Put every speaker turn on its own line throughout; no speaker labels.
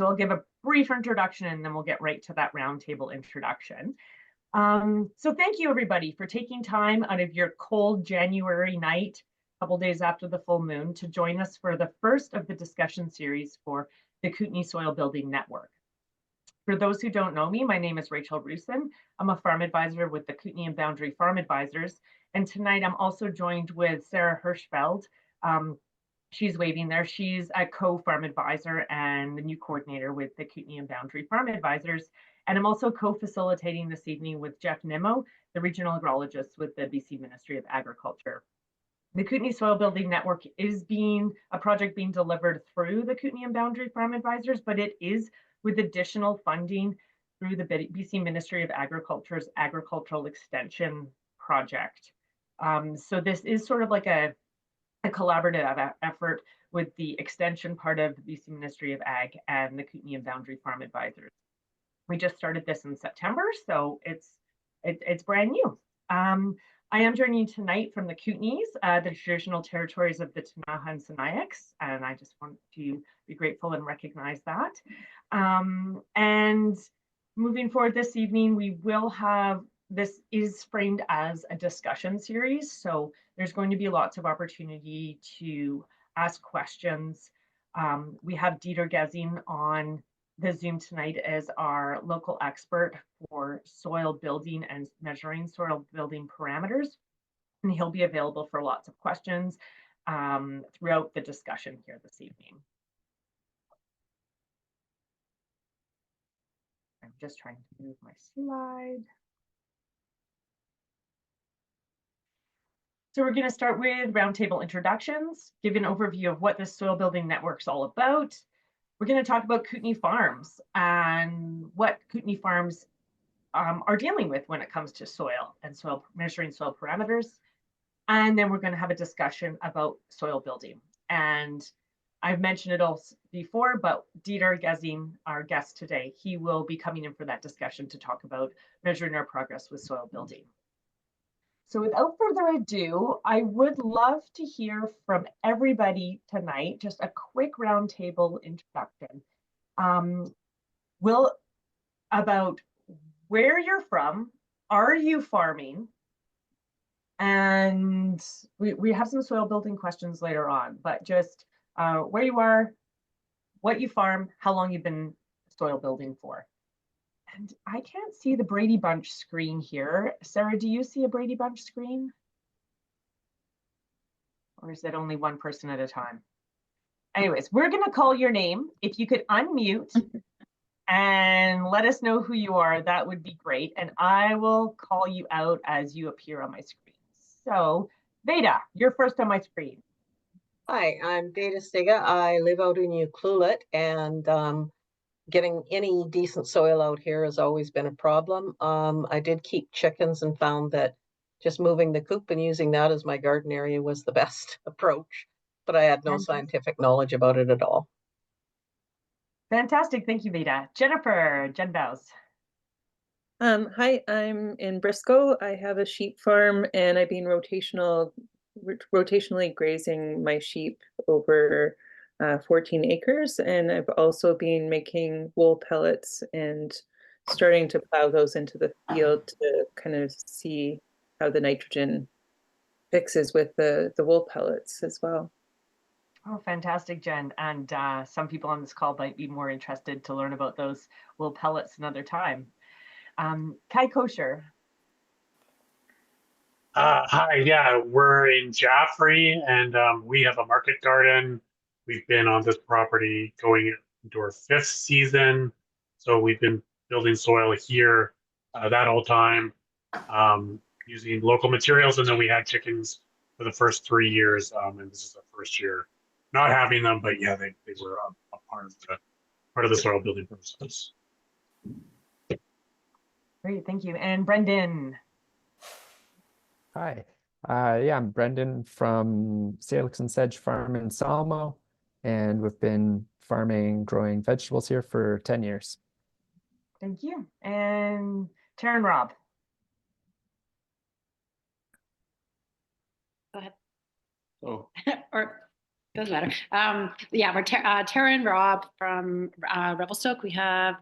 So I'll give a brief introduction and then we'll get right to that roundtable introduction. So thank you everybody for taking time out of your cold January night, a couple days after the full moon, to join us for the first of the discussion series for the Kootenay Soil Building Network. For those who don't know me, my name is Rachel Rusin. I'm a farm advisor with the Kootenay and Boundary Farm Advisors. And tonight I'm also joined with Sarah Hirschfeld. She's waving there. She's a co-farm advisor and the new coordinator with the Kootenay and Boundary Farm Advisors. And I'm also co-facilitating this evening with Jeff Nimmo, the regional agrologist with the BC Ministry of Agriculture. The Kootenay Soil Building Network is a project being delivered through the Kootenay and Boundary Farm Advisors, but it is with additional funding through the BC Ministry of Agriculture's Agricultural Extension Project. So this is sort of like a collaborative effort with the extension part of the BC Ministry of Ag and the Kootenay and Boundary Farm Advisors. We just started this in September, so it's brand new. I am joining you tonight from the Kootenays, the traditional territories of the Ktunaxa and Sinixt, and I just want to be grateful and recognize that. And moving forward this evening, we will have, this is framed as a discussion series, so there's going to be lots of opportunity to ask questions. We have Dieter Geesing on the Zoom tonight as our local expert for soil building and measuring soil building parameters. And he'll be available for lots of questions throughout the discussion here this evening. I'm just trying to move my slide. So we're going to start with roundtable introductions, give an overview of what this soil building network is all about. We're going to talk about Kootenay farms and what Kootenay farms are dealing with when it comes to soil and soil measuring soil parameters. And then we're going to have a discussion about soil building. And I've mentioned it all before, but Dieter Geesing, our guest today, he will be coming in for that discussion to talk about measuring our progress with soil building. So without further ado, I would love to hear from everybody tonight, just a quick roundtable introduction. About where you're from, are you farming? And we have some soil building questions later on, but just where you are, what you farm, how long you've been soil building for. And I can't see the Brady Bunch screen here. Sarah, do you see a Brady Bunch screen? Or is it only one person at a time? Anyways, we're going to call your name. If you could unmute and let us know who you are, that would be great. And I will call you out as you appear on my screen. So, Veda, you're first on my screen.
Hi, I'm Veda Stiga. I live out in Ucluelet, and getting any decent soil out here has always been a problem. I did keep chickens and found that just moving the coop and using that as my garden area was the best approach, but I had no scientific knowledge about it at all.
Fantastic, thank you, Veda. Jennifer, Jen Bows.
Hi, I'm in Briscoe. I have a sheep farm and I've been rotationally grazing my sheep over 14 acres, and I've also been making wool pellets and starting to plow those into the field to kind of see how the nitrogen fixes with the wool pellets as well.
Oh, fantastic, Jen. And some people on this call might be more interested to learn about those wool pellets another time. Kai Kosher.
Hi, yeah, we're in Jaffrey and we have a market garden. We've been on this property going into our 5th season. So we've been building soil here that whole time using local materials. And then we had chickens for the first 3 years. And this is the first year not having them, but yeah, they were a part of the soil building process.
Great, thank you. And Brendan.
Hi, yeah, I'm Brendan from Salix and Sedge Farm in Salmo, and we've been growing vegetables here for 10 years.
Thank you. And Taryn Robb.
Go ahead.
Oh.
Or Doesn't matter. Yeah, we're Tara and Rob from Revelstoke. We have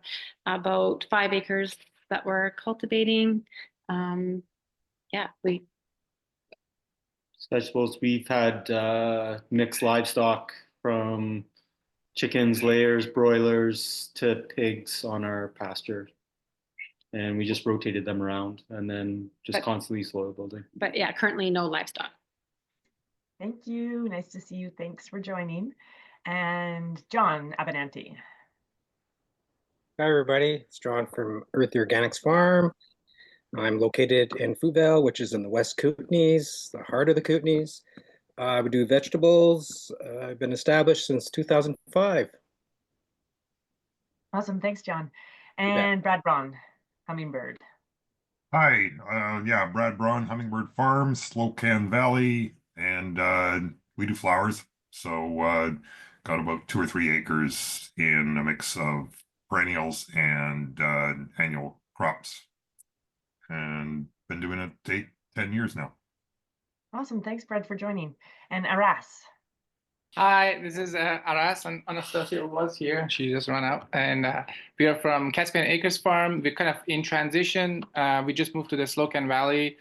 about 5 acres that we're cultivating. Yeah,
So I suppose we've had mixed livestock from chickens, layers, broilers to pigs on our pasture. And we just rotated them around and then just constantly soil building.
but yeah, currently no livestock.
Thank you. Nice to see you. Thanks for joining. And John Abenanti.
Hi, everybody. It's John from Earthy Organics Farm. I'm located in Fruitvale, which is in the West Kootenays, the heart of the Kootenays. We do vegetables. I've been established since 2005.
Awesome. Thanks, John.
You bet.
And Brad Braun, Hummingbird.
Hi, yeah, Brad Braun, Hummingbird Farms, Slocan Valley, and we do flowers. So got about 2 or 3 acres in a mix of perennials and annual crops, and been doing it 10 years now.
Awesome. Thanks, Brad, for joining. And Aras.
Hi, this is Aras, and Anastasia was here. She just ran out. And we are from KSBN Acres Farm. We're kind of in transition. We just moved to the Slocan Valley,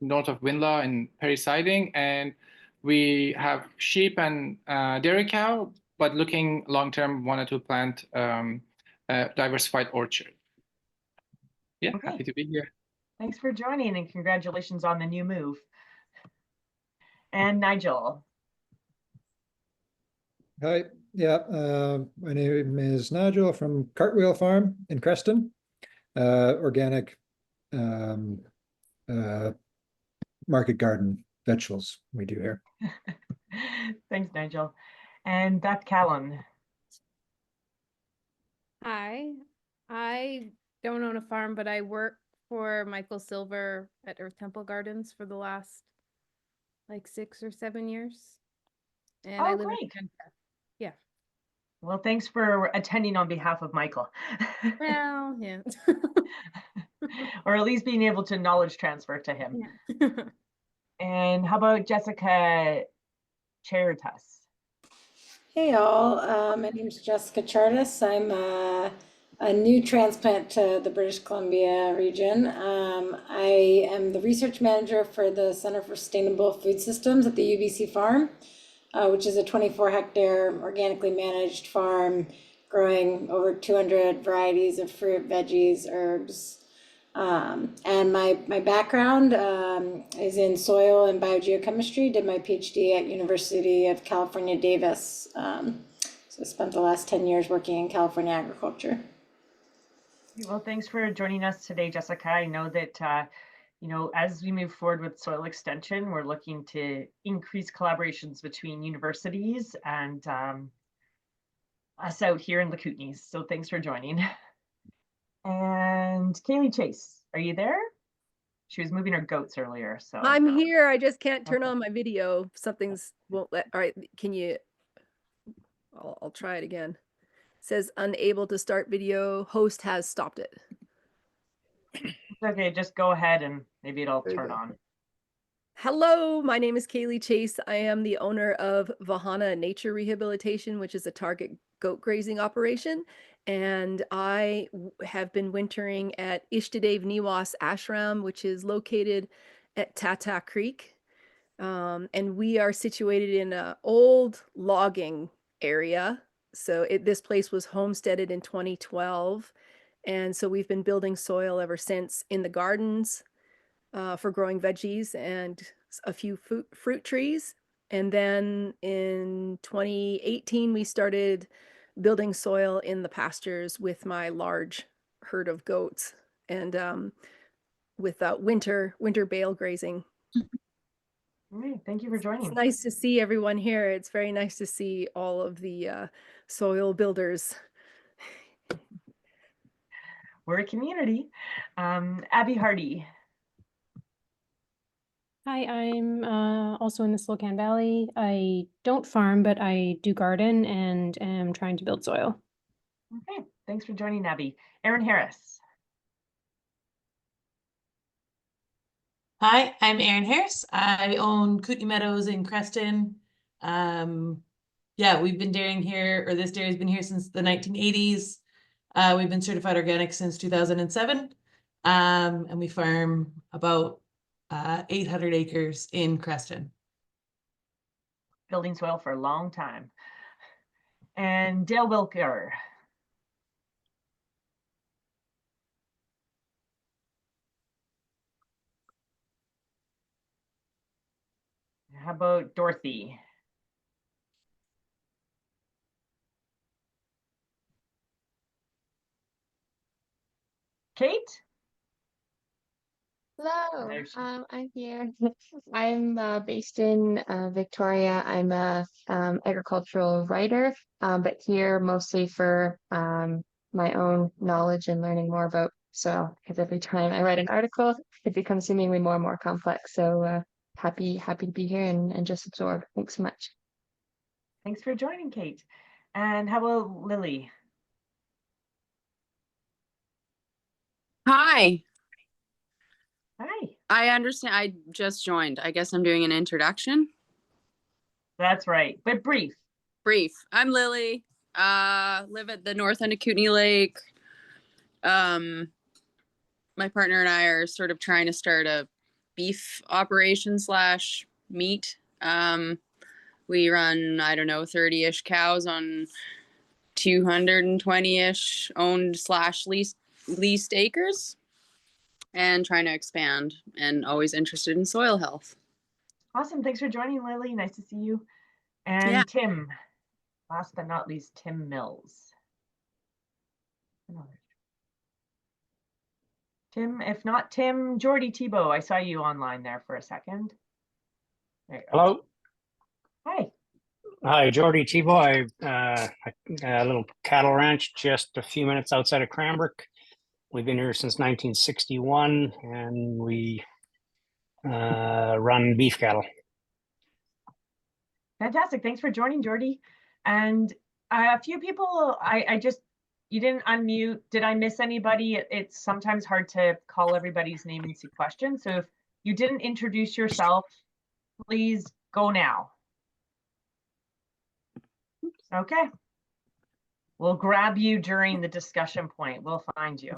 north of Winlaw in Perry Siding. And we have sheep and dairy cow, but looking long-term, wanted to plant a diversified orchard. Yeah,
Okay.
Happy to be here.
Thanks for joining and congratulations on the new move. And Nigel.
Hi, yeah, my name is Nigel from Cartwheel Farm in Creston. Organic market garden vegetables we do here.
Thanks, Nigel. And Beth Callan.
Hi, I don't own a farm, but I work for Michael Silver at Earth Temple Gardens for the last like 6 or 7 years. And I live
Great.
in Canada. Yeah.
Well, thanks for attending on behalf of Michael.
Well, yeah.
Or at least being able to knowledge transfer to him.
Yeah.
And how about Jessica Charitas?
Hey all, my name is Jessica Chartis. I'm a new transplant to the British Columbia region. I am the research manager for the Center for Sustainable Food Systems at the UBC Farm, which is a 24-hectare organically managed farm growing over 200 varieties of fruit, veggies, herbs. And my background is in soil and biogeochemistry. Did my PhD at University of California, Davis. So I spent the last 10 years working in California agriculture.
Well, thanks for joining us today, Jessica. I know that, you know, as we move forward with soil extension, we're looking to increase collaborations between universities and us out here in the Kootenays. So thanks for joining. And Kaylee Chase, are you there? She was moving her goats earlier, so.
I'm here. I just can't turn on my video. Something's won't let. All right, can you? I'll try it again. It says unable to start video. Host has stopped it.
Okay, just go ahead and maybe it'll turn on.
Hello, my name is Kaylee Chase. I am the owner of Vahana Nature Rehabilitation, which is a target goat grazing operation. And I have been wintering at Ishtadev Niwas Ashram, which is located at Tata Creek. And we are situated in an old logging area. So this place was homesteaded in 2012. And so we've been building soil ever since in the gardens for growing veggies and a few fruit trees. And then in 2018, we started building soil in the pastures with my large herd of goats and with winter bale grazing.
All right, thank you for joining.
It's nice to see everyone here. It's very nice to see all of the soil builders.
We're a community. Abby Hardy.
Hi, I'm also in the Slocan Valley. I don't farm, but I do garden and am trying to build soil.
Okay, thanks for joining, Abby. Erin Harris.
Hi, I'm Erin Harris. I own Kootenay Meadows in Creston. Yeah, we've been dairying here, or this dairy's been here since the 1980s. We've been certified organic since 2007. And we farm about 800 acres in Creston.
Building soil for a long time. And Dale Wilker. How about Dorothy? Kate?
Hello,
There she-
I'm here. I'm based in Victoria. I'm a agricultural writer, but here mostly for my own knowledge and learning more about soil. Because every time I write an article, it becomes seemingly more and more complex. So happy to be here and just absorb. Thanks so much.
Thanks for joining, Kate. And how about Lily?
Hi.
Hi.
I understand. I just joined. I guess I'm doing an introduction.
That's right, but brief.
Brief. I'm Lily. Live at the north end of Kootenay Lake. My partner and I are sort of trying to start a beef operation slash meat. We run, I don't know, 30-ish cows on 220-ish owned slash leased acres, and trying to expand, and always interested in soil health.
Awesome. Thanks for joining, Lily. Nice to see you. And
Yeah.
Tim, last but not least, Tim Mills. Tim, if not Tim, Jordy Tebow. I saw you online there for a second. There you go.
Hello.
Hi.
Hi, Jordy Tebow. I a little cattle ranch just a few minutes outside of Cranbrook. We've been here since 1961, and we run beef cattle.
Fantastic. Thanks for joining, Jordy. And a few people, you didn't unmute. Did I miss anybody? It's sometimes hard to call everybody's name and see questions. So if you didn't introduce yourself, please go now. Okay. We'll grab you during the discussion point. We'll find you.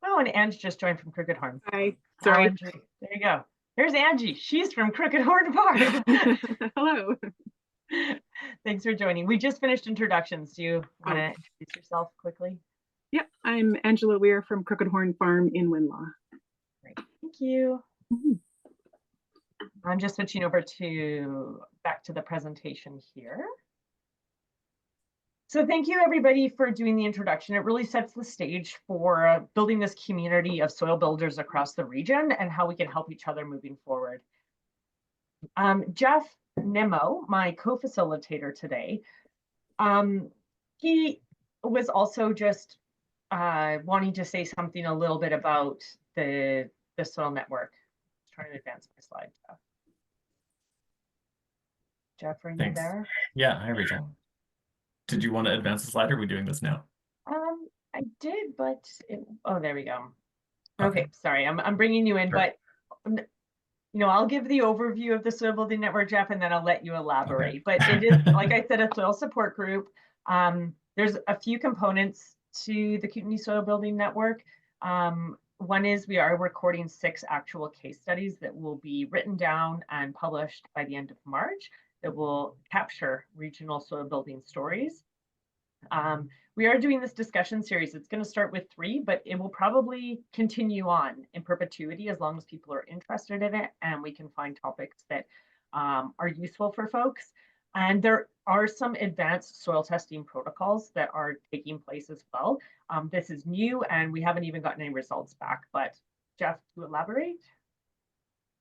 Oh, and Ange just joined from Crooked Horn.
Hi, sorry.
There you go. Here's Angie. She's from Crooked Horn Farm.
Hello.
Thanks for joining. We just finished introductions. Do you want to introduce yourself quickly?
Yep, I'm Angela Weir from Crooked Horn Farm in Winlaw.
Great. Thank you. I'm just switching over back to the presentation here. So thank you everybody for doing the introduction. It really sets the stage for building this community of soil builders across the region and how we can help each other moving forward. Jeff Nemo, my co-facilitator today, he was also just wanting to say something a little bit about the soil network. Just trying to advance my slide, Jeff. Jeff, are you
Thanks.
there?
Yeah, hi Rachel. Did you want to advance the slide, or are we doing this now?
I did, but oh, there we go. Okay, sorry, I'm bringing you in,
Sure.
but I'll give the overview of the soil building network, Jeff, and then I'll let you elaborate. But it is, like I said, a soil support group. There's a few components to the Kootenay Soil Building Network. One is we are recording 6 actual case studies that will be written down and published by the end of March that will capture regional soil building stories. We are doing this discussion series. It's going to start with 3, but it will probably continue on in perpetuity as long as people are interested in it and we can find topics that are useful for folks. And there are some advanced soil testing protocols that are taking place as well. This is new and we haven't even gotten any results back, but Jeff, to elaborate?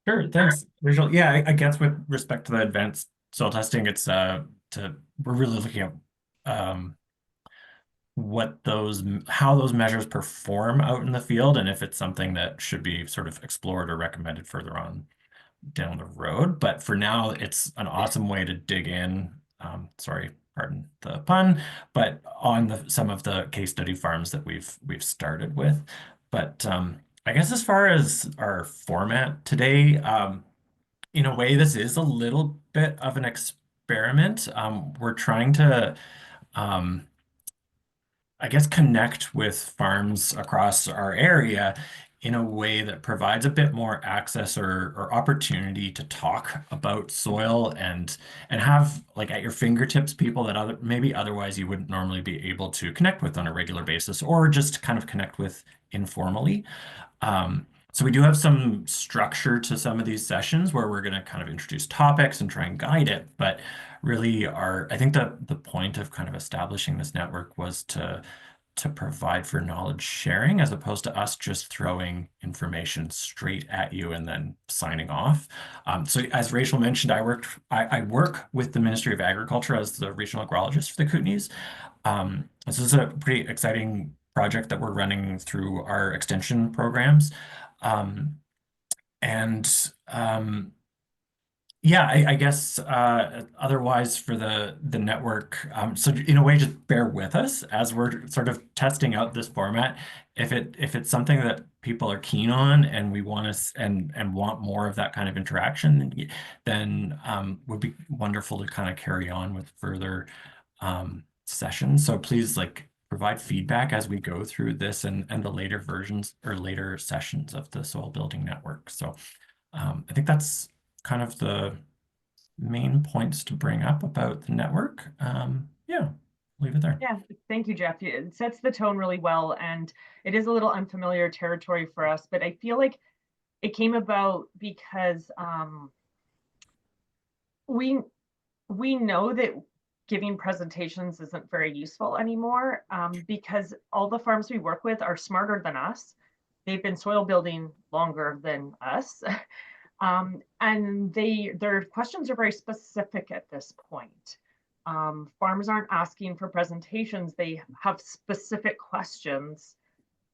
Sure, thanks, Rachel. Yeah, I guess with respect to the advanced soil testing, it's we're really looking at how those measures perform out in the field, and if it's something that should be sort of explored or recommended further on down the road. But for now, it's an awesome way to dig in. Sorry, pardon the pun, but on some of the case study farms that we've started with. But I guess as far as our format today, in a way, this is a little bit of an experiment. We're trying to, I guess, connect with farms across our area in a way that provides a bit more access or opportunity to talk about soil and have like at your fingertips people that maybe otherwise you wouldn't normally be able to connect with on a regular basis or just kind of connect with informally. So we do have some structure to some of these sessions where we're going to kind of introduce topics and try and guide it, but really I think the point of kind of establishing this network was to provide for knowledge sharing as opposed to us just throwing information straight at you and then signing off. So as Rachel mentioned, I work with the Ministry of Agriculture as the regional agrologist for the Kootenays. This is a pretty exciting project that we're running through our extension programs. Yeah, I guess otherwise for the network, so in a way, just bear with us as we're sort of testing out this format. If it's something that people are keen on and we want to and want more of that kind of interaction, then would be wonderful to kind of carry on with further sessions. So please like provide feedback as we go through this and the later versions or later sessions of the soil building network. So I think that's kind of the main points to bring up about the network. Yeah, leave it there.
Yeah, thank you, Jeff. It sets the tone really well, and it is a little unfamiliar territory for us, but I feel like it came about because we know that giving presentations isn't very useful anymore because all the farms we work with are smarter than us. They've been soil building longer than us. And their questions are very specific at this point. Farmers aren't asking for presentations. They have specific questions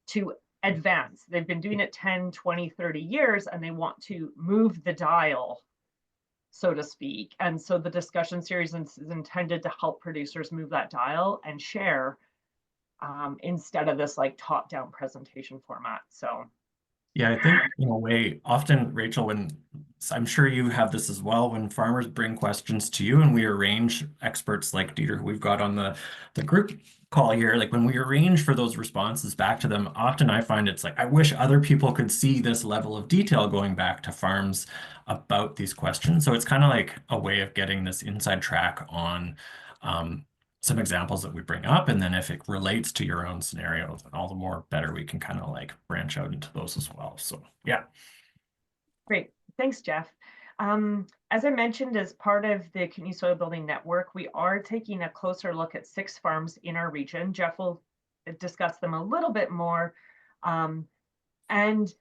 to advance. They've been doing it 10, 20, 30 years, and they want to move the dial, so to speak. And so the discussion series is intended to help producers move that dial and share instead of this like top-down presentation format. So
yeah, I think in a way, often, Rachel, when I'm sure you have this as well, when farmers bring questions to you and we arrange experts like Dieter, who we've got on the group call here, like when we arrange for those responses back to them, often I find it's like, I wish other people could see this level of detail going back to farms about these questions. So it's kind of like a way of getting this inside track on some examples that we bring up, and then if it relates to your own scenario, all the more better we can kind of like branch out into those as well. So yeah.
Great, thanks, Jeff. As I mentioned, as part of the Kootenay Soil Building Network, we are taking a closer look at 6 farms in our region. Jeff will discuss them a little bit more. And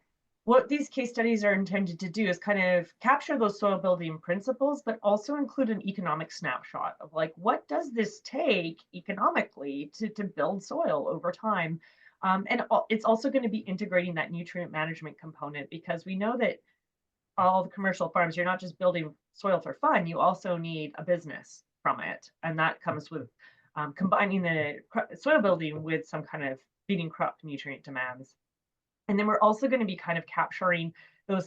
what these case studies are intended to do is kind of capture those soil building principles, but also include an economic snapshot of like, what does this take economically to build soil over time? And it's also going to be integrating that nutrient management component, because we know that all the commercial farms, you're not just building soil for fun, you also need a business from it. And that comes with combining the soil building with some kind of feeding crop nutrient demands. And then we're also going to be kind of capturing the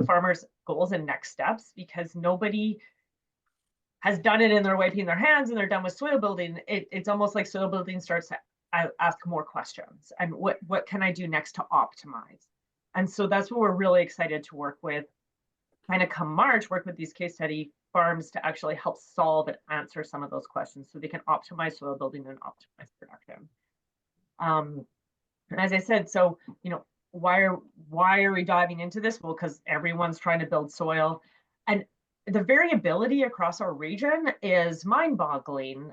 farmers' goals and next steps, because nobody has done it and they're wiping their hands and they're done with soil building. It's almost like soil building starts to ask more questions. And what can I do next to optimize? And so that's what we're really excited to work with. Kind of come March, work with these case study farms to actually help solve and answer some of those questions so they can optimize soil building and optimize production. And as I said, so, you know, why are we diving into this? Well, because everyone's trying to build soil, and the variability across our region is mind-boggling.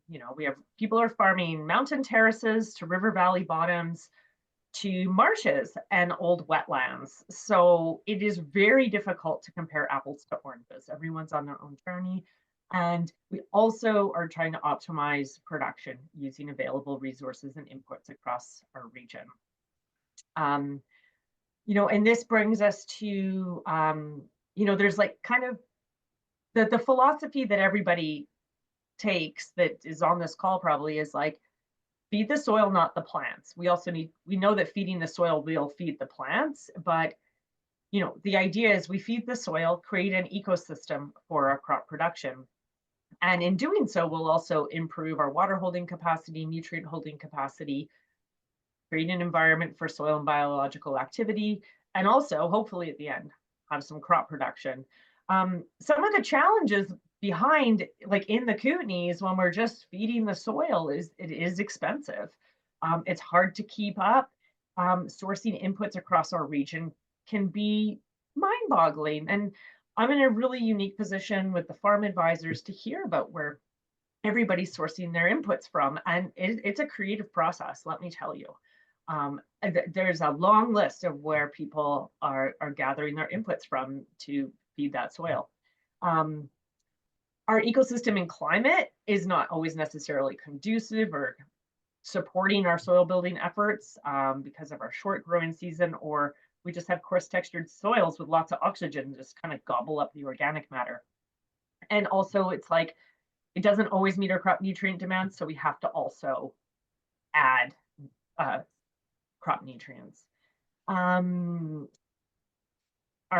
You know, we have people are farming mountain terraces to river valley bottoms to marshes and old wetlands. So it is very difficult to compare apples to oranges. Everyone's on their own journey. And we also are trying to optimize production using available resources and inputs across our region. You know, and this brings us to, you know, there's like kind of the philosophy that everybody takes that is on this call probably is like, feed the soil, not the plants. We know that feeding the soil will feed the plants, but the idea is we feed the soil, create an ecosystem for our crop production. And in doing so, we'll also improve our water holding capacity, nutrient holding capacity, create an environment for soil and biological activity, and also hopefully at the end have some crop production. Some of the challenges behind, like in the Kootenays, when we're just feeding the soil, is it is expensive. It's hard to keep up. Sourcing inputs across our region can be mind-boggling. And I'm in a really unique position with the farm advisors to hear about where everybody's sourcing their inputs from. And it's a creative process, let me tell you. There's a long list of where people are gathering their inputs from to feed that soil. Our ecosystem and climate is not always necessarily conducive or supporting our soil building efforts because of our short growing season, or we just have coarse textured soils with lots of oxygen just kind of gobble up the organic matter. And also it's like, it doesn't always meet our crop nutrient demands, so we have to also add crop nutrients. Our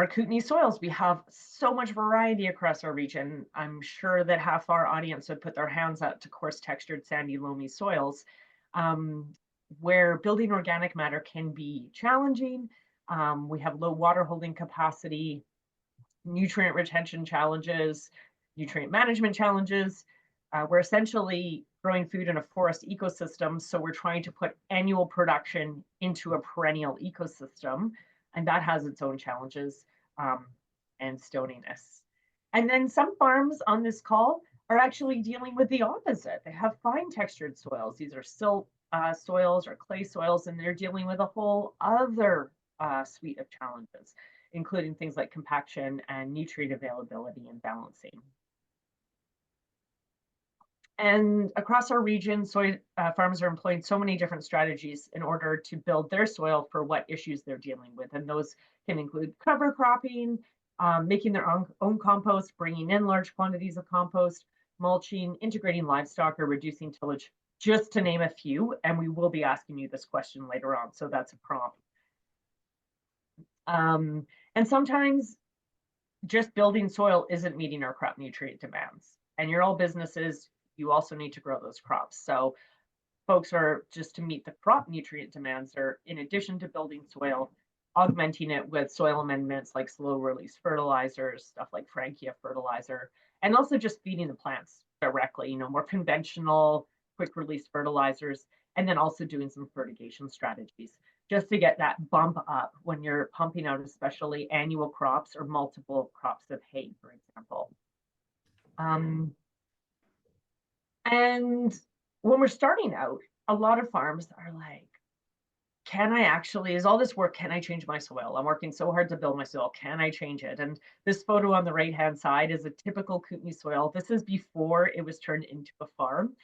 Kootenay soils, we have so much variety across our region. I'm sure that half our audience would put their hands up to coarse textured sandy loamy soils, where building organic matter can be challenging. We have low water holding capacity, nutrient retention challenges, nutrient management challenges. We're essentially growing food in a forest ecosystem, so we're trying to put annual production into a perennial ecosystem, and that has its own challenges and stoniness. And then some farms on this call are actually dealing with the opposite. They have fine textured soils. These are silt soils or clay soils, and they're dealing with a whole other suite of challenges, including things like compaction and nutrient availability and balancing. And across our region, soy farmers are employing so many different strategies in order to build their soil for what issues they're dealing with. And those can include cover cropping, making their own compost, bringing in large quantities of compost, mulching, integrating livestock, or reducing tillage, just to name a few. And we will be asking you this question later on, so that's a prompt. And sometimes just building soil isn't meeting our crop nutrient demands. And you're all businesses, you also need to grow those crops. So folks are, just to meet the crop nutrient demands, are, in addition to building soil, augmenting it with soil amendments like slow release fertilizers, stuff like Frankia fertilizer, and also just feeding the plants directly, more conventional, quick release fertilizers, and then also doing some fertigation strategies, just to get that bump up when you're pumping out especially annual crops or multiple crops of hay, for example. And when we're starting out, a lot of farms are like, can I actually, is all this work, can I change my soil? I'm working so hard to build my soil, can I change it? And this photo on the right-hand side is a typical Kootenay soil. This is before it was turned into a farm.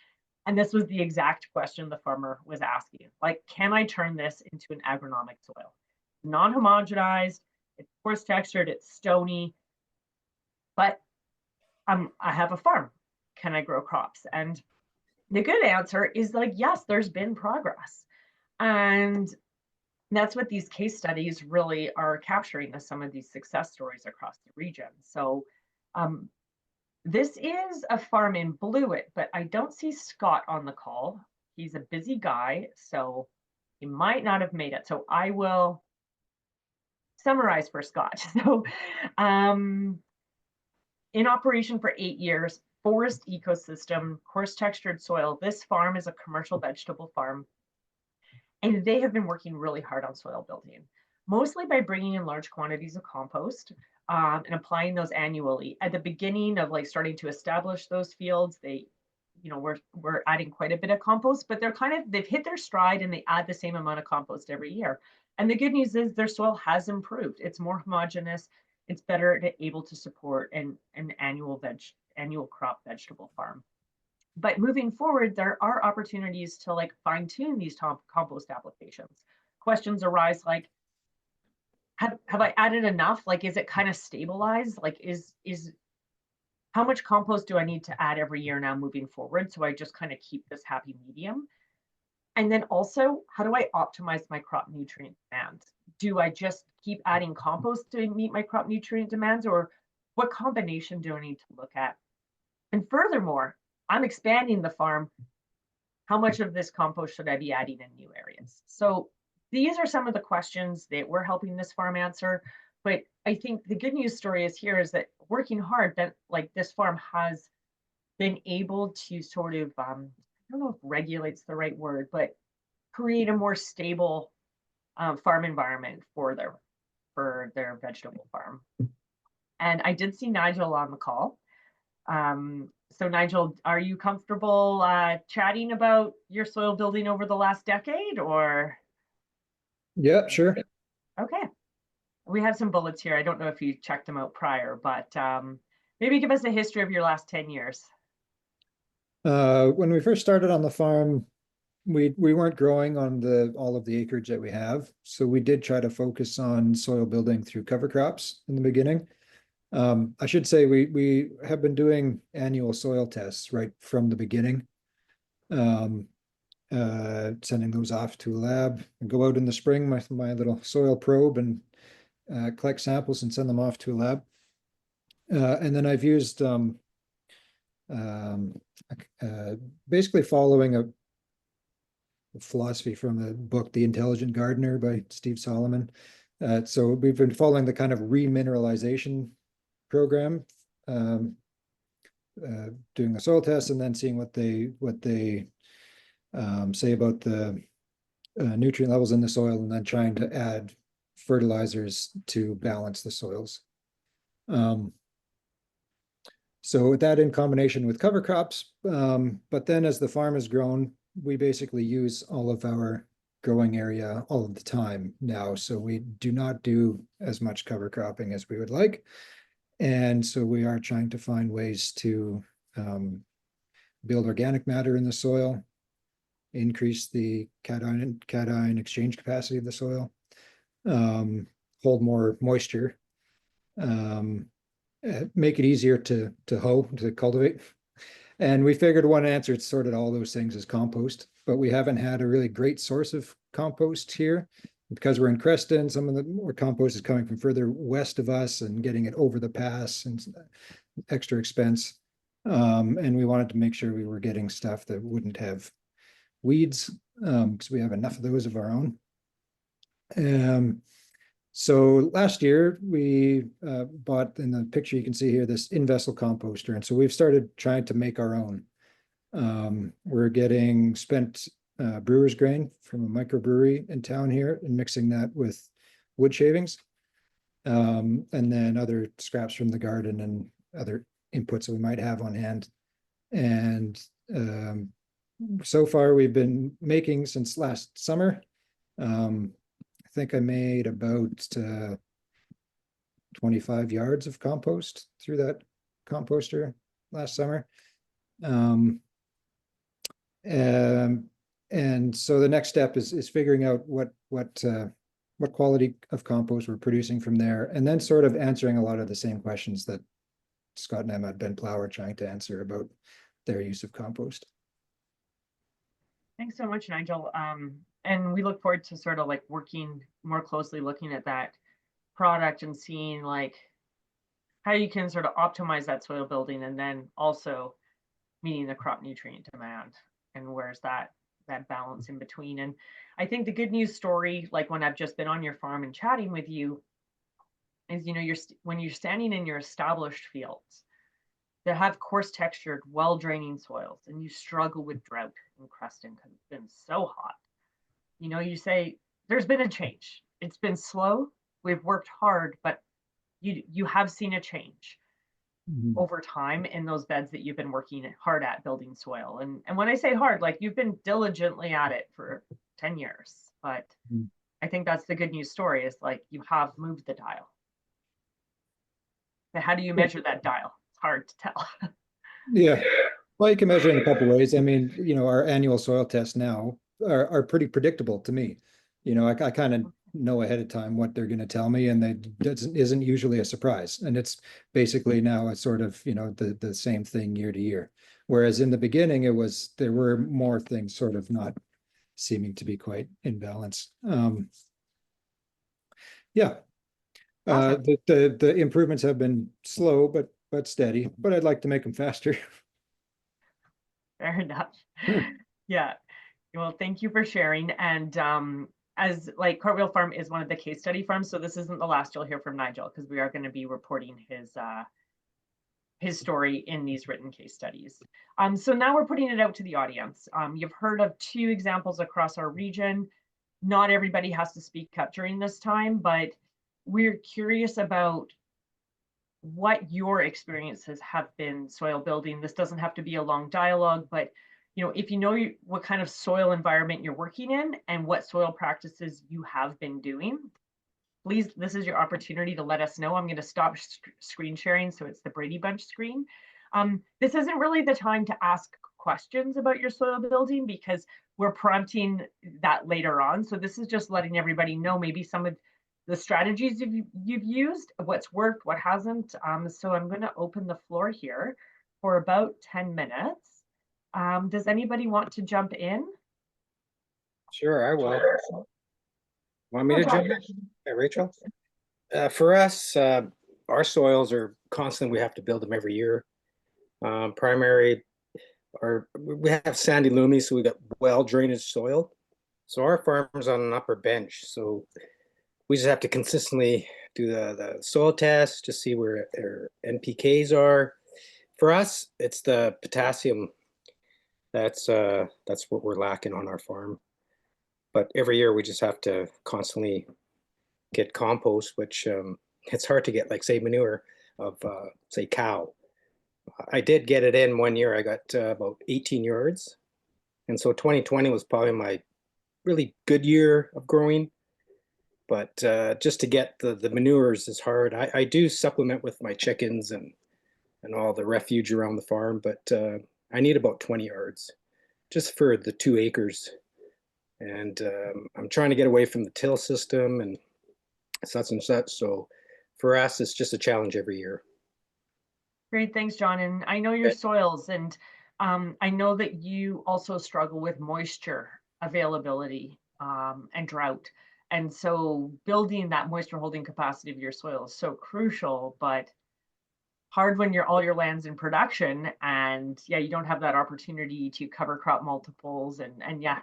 And this was the exact question the farmer was asking. Like, can I turn this into an agronomic soil? Non-homogenized, it's coarse textured, it's stony, but I have a farm. Can I grow crops? And the good answer is like, yes, there's been progress. And that's what these case studies really are capturing, as some of these success stories across the region. So this is a farm in Blewett, but I don't see Scott on the call. He's a busy guy, so he might not have made it. So I will summarize for Scott. So in operation for 8 years, forest ecosystem, coarse textured soil. This farm is a commercial vegetable farm, and they have been working really hard on soil building, mostly by bringing in large quantities of compost and applying those annually. At the beginning of like starting to establish those fields, they, we're adding quite a bit of compost, but they've hit their stride and they add the same amount of compost every year. And the good news is their soil has improved. It's more homogeneous. It's better able to support an annual crop vegetable farm. But moving forward, there are opportunities to like fine tune these compost applications. Questions arise like, have I added enough? Like, is it kind of stabilized? Like, how much compost do I need to add every year now moving forward? So I just kind of keep this happy medium. And then also, how do I optimize my crop nutrient demands? do I just keep adding compost to meet my crop nutrient demands, or what combination do I need to look at? And furthermore, I'm expanding the farm. How much of this compost should I be adding in new areas? So these are some of the questions that we're helping this farm answer. But I think the good news story is here is that working hard, that like this farm has been able to sort of, I don't know if regulate's the right word, but create a more stable farm environment for their vegetable farm. And I did see Nigel on the call. So Nigel, are you comfortable chatting about your soil building over the last decade, or?
Yeah, sure.
Okay. We have some bullets here. I don't know if you checked them out prior, but maybe give us a history of your last 10 years.
When we first started on the farm, we weren't growing on all of the acreage that we have. So we did try to focus on soil building through cover crops in the beginning. I should say we have been doing annual soil tests right from the beginning. Sending those off to a lab and go out in the spring, my little soil probe, and collect samples and send them off to a lab. And then I've used basically following a philosophy from the book The Intelligent Gardener by Steve Solomon. So we've been following the kind of remineralization program, doing the soil tests and then seeing what they say about the nutrient levels in the soil, and then trying to add fertilizers to balance the soils. So with that in combination with cover crops, but then as the farm has grown, we basically use all of our growing area all of the time now. So we do not do as much cover cropping as we would like. And so we are trying to find ways to build organic matter in the soil, increase the cation exchange capacity of the soil, hold more moisture, make it easier to hoe, to cultivate. And we figured one answer to sort of all those things is compost, but we haven't had a really great source of compost here. Because we're in Creston, some of the more compost is coming from further west of us and getting it over the pass and extra expense. And we wanted to make sure we were getting stuff that wouldn't have weeds, because we have enough of those of our own. So last year we bought, in the picture you can see here, this in-vessel composter. And so we've started trying to make our own. We're getting spent brewer's grain from a microbrewery in town here and mixing that with wood shavings, and then other scraps from the garden and other inputs that we might have on hand. And so far we've been making since last summer. I think I made about 25 yards of compost through that composter last summer. And so the next step is figuring out what quality of compost we're producing from there, and then sort of answering a lot of the same questions that Scott and Emma at Ben Plow are trying to answer about their use of compost.
Thanks so much, Nigel. And we look forward to sort of like working more closely, looking at that product and seeing like how you can sort of optimize that soil building, and then also meeting the crop nutrient demand, and where's that balance in between. And I think the good news story, like when I've just been on your farm and chatting with you, is, you know, when you're standing in your established fields that have coarse textured, well draining soils, and you struggle with drought in Creston because it's been so hot, you know, you say there's been a change. It's been slow. We've worked hard, but you have seen a change over time in those beds that you've been working hard at building soil. And when I say hard, like you've been diligently at it for 10 years, but I think that's the good news story, is like you have moved the dial. But how do you measure that dial? It's hard to tell.
Yeah, well, you can measure it in a couple ways. I mean, you know, our annual soil tests now are pretty predictable to me. You know, I kind of know ahead of time what they're going to tell me, and isn't usually a surprise. And it's basically now a sort of, you know, the same thing year to year. Whereas in the beginning, there were more things sort of not seeming to be quite in balance. Yeah.
Awesome.
The improvements have been slow, but steady, but I'd like to make them faster.
Fair enough. Yeah. Well, thank you for sharing. And as like Cartwheel Farm is one of the case study farms, so this isn't the last you'll hear from Nigel, because we are going to be reporting his story in these written case studies. So now we're putting it out to the audience. You've heard of 2 examples across our region. Not everybody has to speak up during this time, but we're curious about what your experiences have been soil building. This doesn't have to be a long dialogue, but if you know what kind of soil environment you're working in and what soil practices you have been doing, please, this is your opportunity to let us know. I'm going to stop screen sharing, so it's the Brady Bunch screen. This isn't really the time to ask questions about your soil building, because we're prompting that later on. So this is just letting everybody know maybe some of the strategies you've used, what's worked, what hasn't. So I'm going to open the floor here for about 10 minutes. Does anybody want to jump in?
Sure, I will. Want me to jump in? Hey, Rachel? For us, our soils are constant. We have to build them every year. Primary, we have sandy loomy, so we got well drainage soil. So our farm's on an upper bench. So we just have to consistently do the soil test to see where their NPKs are. For us, it's the potassium. That's what we're lacking on our farm. But every year we just have to constantly get compost, which it's hard to get, like say manure of say cow. I did get it in one year. I got about 18 yards. And so 2020 was probably my really good year of growing. But just to get the manures is hard. I do supplement with my chickens and all the refuge around the farm, but I need about 20 yards just for the 2 acres. And I'm trying to get away from the till system and such and such. So for us, it's just a challenge every year.
Great, thanks, John. And I know your soils, and I know that you also struggle with moisture availability and drought. And so building that moisture holding capacity of your soil is so crucial, but hard when all your land's in production, and yeah, you don't have that opportunity to cover crop multiples and yeah.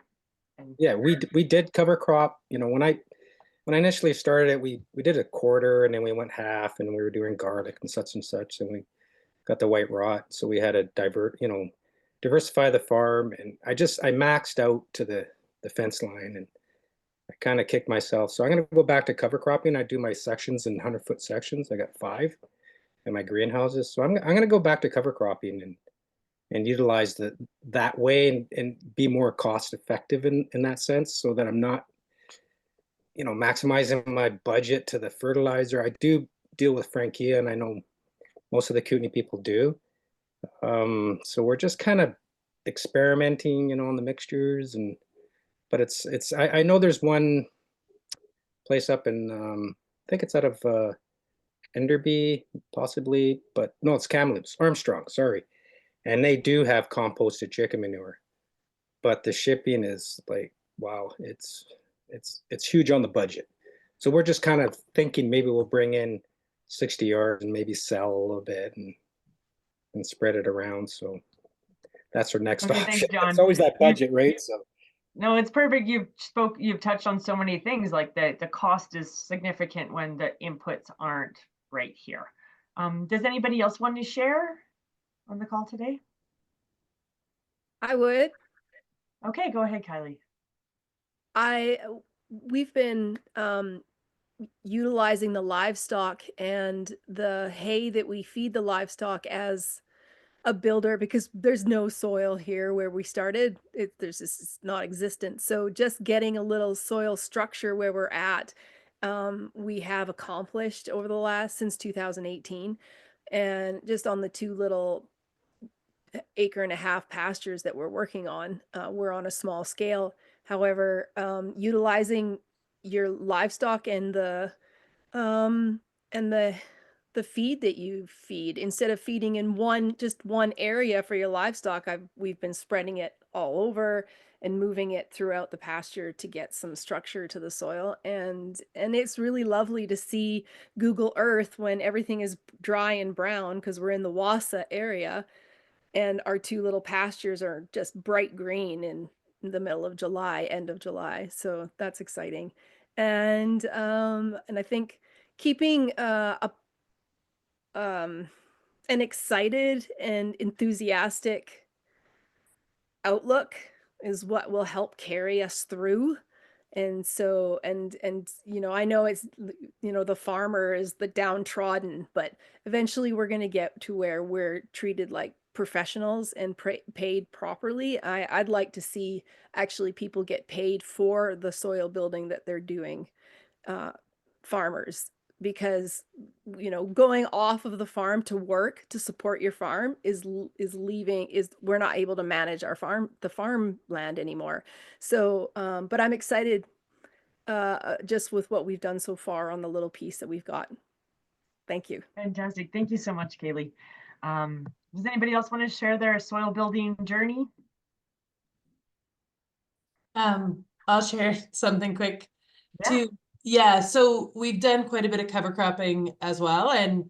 Yeah, we did cover crop. When I initially started it, we did a quarter, and then we went half, and we were doing garlic and such, and we got the white rot. So we had to diversify the farm, and I maxed out to the fence line, and I kind of kicked myself. So I'm going to go back to cover cropping. I do my sections in 100-foot sections. I got 5 in my greenhouses. So I'm going to go back to cover cropping and utilize that way and be more cost effective in that sense, so that I'm not, maximizing my budget to the fertilizer. I do deal with Frankia, and I know most of the Kootenay people do. So we're just kind of experimenting, on the mixtures, but I know there's one place up in, I think it's out of Enderby, possibly, but no, it's Kamloops, Armstrong, sorry. And they do have composted chicken manure, but the shipping is like, wow, it's huge on the budget. So we're just kind of thinking maybe we'll bring in 60 yards and maybe sell a little bit and spread it around. So that's our next
Okay,
option.
thanks, John.
It's always that budget, right? So
no, it's perfect. You've touched on so many things, like the cost is significant when the inputs aren't right here. Does anybody else want to share on the call today?
I would.
Okay, go ahead, Kylie.
We've been utilizing the livestock and the hay that we feed the livestock as a builder, because there's no soil here where we started. It's not existent. So just getting a little soil structure where we're at, we have accomplished over the since 2018. And just on the 2 little 1.5 acre pastures that we're working on, we're on a small scale. However, utilizing your livestock and the the feed that you feed. Instead of feeding in just one area for your livestock, we've been spreading it all over and moving it throughout the pasture to get some structure to the soil. And it's really lovely to see Google Earth when everything is dry and brown, because we're in the Wassa area and our two little pastures are just bright green in the middle of July, end of July. So that's exciting. And I think keeping an excited and enthusiastic outlook is what will help carry us through. And so, and I know it's, the farmer is the downtrodden, but eventually we're going to get to where we're treated like professionals and paid properly. I'd like to see actually people get paid for the soil building that they're doing, farmers, because going off of the farm to work to support your farm is we're not able to manage the farmland anymore. So but I'm excited just with what we've done so far on the little piece that we've got. Thank you.
Fantastic. Thank you so much, Kaylee. Does anybody else want to share their soil building journey?
I'll share something quick
Yeah.
too. Yeah, so we've done quite a bit of cover cropping as well. And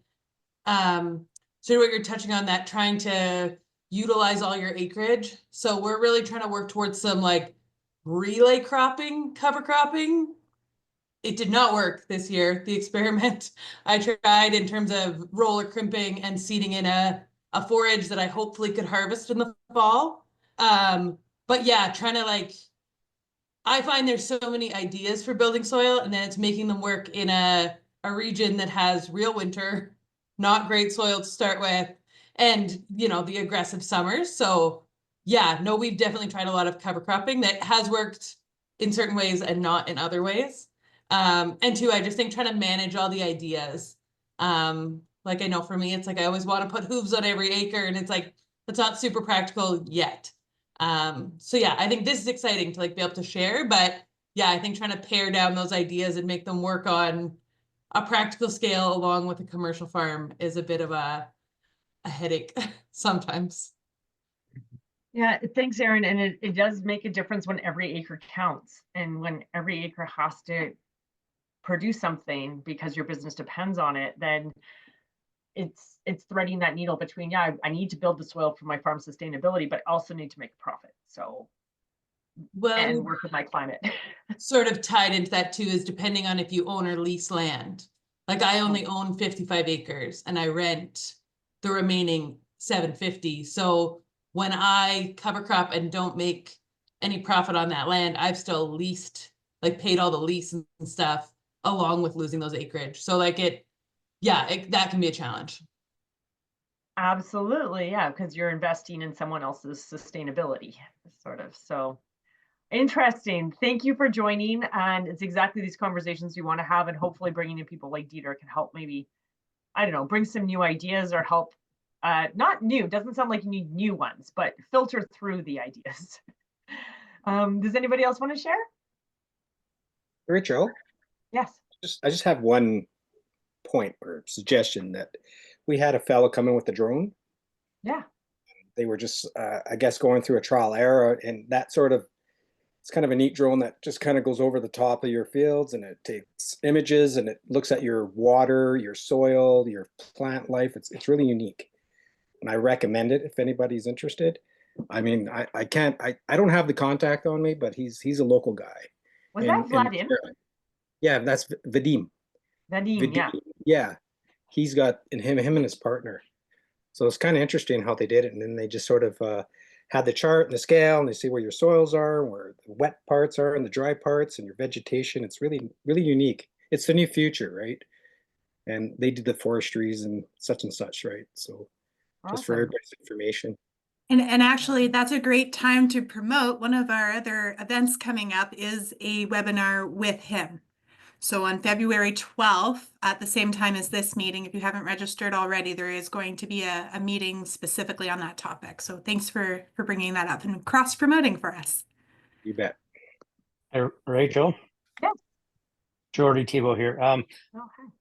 so what you're touching on, that trying to utilize all your acreage. So we're really trying to work towards some like relay cropping, cover cropping. It did not work this year, the experiment I tried in terms of roller crimping and seeding in a forage that I hopefully could harvest in the fall. But yeah, trying to I find there's so many ideas for building soil, and then it's making them work in a region that has real winter, not great soil to start with, and the aggressive summers. So yeah, no, we've definitely tried a lot of cover cropping that has worked in certain ways and not in other ways. And two, I just think trying to manage all the ideas. Like I know for me, it's like I always want to put hooves on every acre, and it's like that's not super practical yet. So yeah, I think this is exciting to be able to share, but yeah, I think trying to pare down those ideas and make them work on a practical scale along with a commercial farm is a bit of a headache sometimes.
Yeah, thanks, Erin. And it does make a difference when every acre counts and when every acre has to produce something because your business depends on it. Then it's threading that needle between, yeah, I need to build the soil for my farm sustainability, but also need to make a profit. So, and work with my climate.
Sort of tied into that too is depending on if you own or lease land. Like I only own 55 acres and I rent the remaining 750. So when I cover crop and don't make any profit on that land, I've still leased, paid all the lease and stuff along with losing those acreage. So that can be a challenge.
Absolutely, yeah, because you're investing in someone else's sustainability, sort of. So interesting. Thank you for joining. And it's exactly these conversations you want to have, and hopefully bringing in people like Dieter can help maybe, I don't know, bring some new ideas or help. Not new, doesn't sound like you need new ones, but filter through the ideas. Does anybody else want to share?
Rachel?
Yes.
I just have one point or suggestion that we had a fellow come in with a drone.
Yeah.
They were just, I guess, going through a trial error, and that sort of, it's kind of a neat drone that just kind of goes over the top of your fields and it takes images and it looks at your water, your soil, your plant life. It's really unique. And I recommend it if anybody's interested. I mean, I don't have the contact on me, but he's a local guy.
Was that Vladim?
Yeah, that's Vadim.
Vadim, yeah.
Yeah. He's got him and his partner. So it's kind of interesting how they did it. And then they just sort of had the chart and the scale, and they see where your soils are, where the wet parts are and the dry parts and your vegetation. It's really, really unique. It's the new future, right? And they did the forestries and such, right? So just for everybody's information.
And actually, that's a great time to promote. One of our other events coming up is a webinar with him. So on February 12th, at the same time as this meeting, if you haven't registered already, there is going to be a meeting specifically on that topic. So thanks for bringing that up and cross-promoting for us.
You bet.
Rachel?
Yes.
Jordy Tebow here.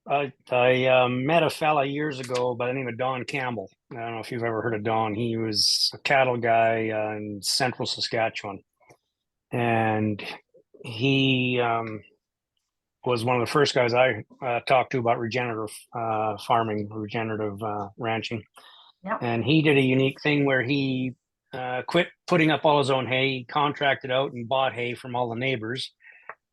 Okay.
I met a fella years ago by the name of Don Campbell. I don't know if you've ever heard of Don. He was a cattle guy in central Saskatchewan, and he was one of the first guys I talked to about regenerative farming, regenerative ranching.
Yeah.
And he did a unique thing where he quit putting up all his own hay, he contracted out and bought hay from all the neighbors.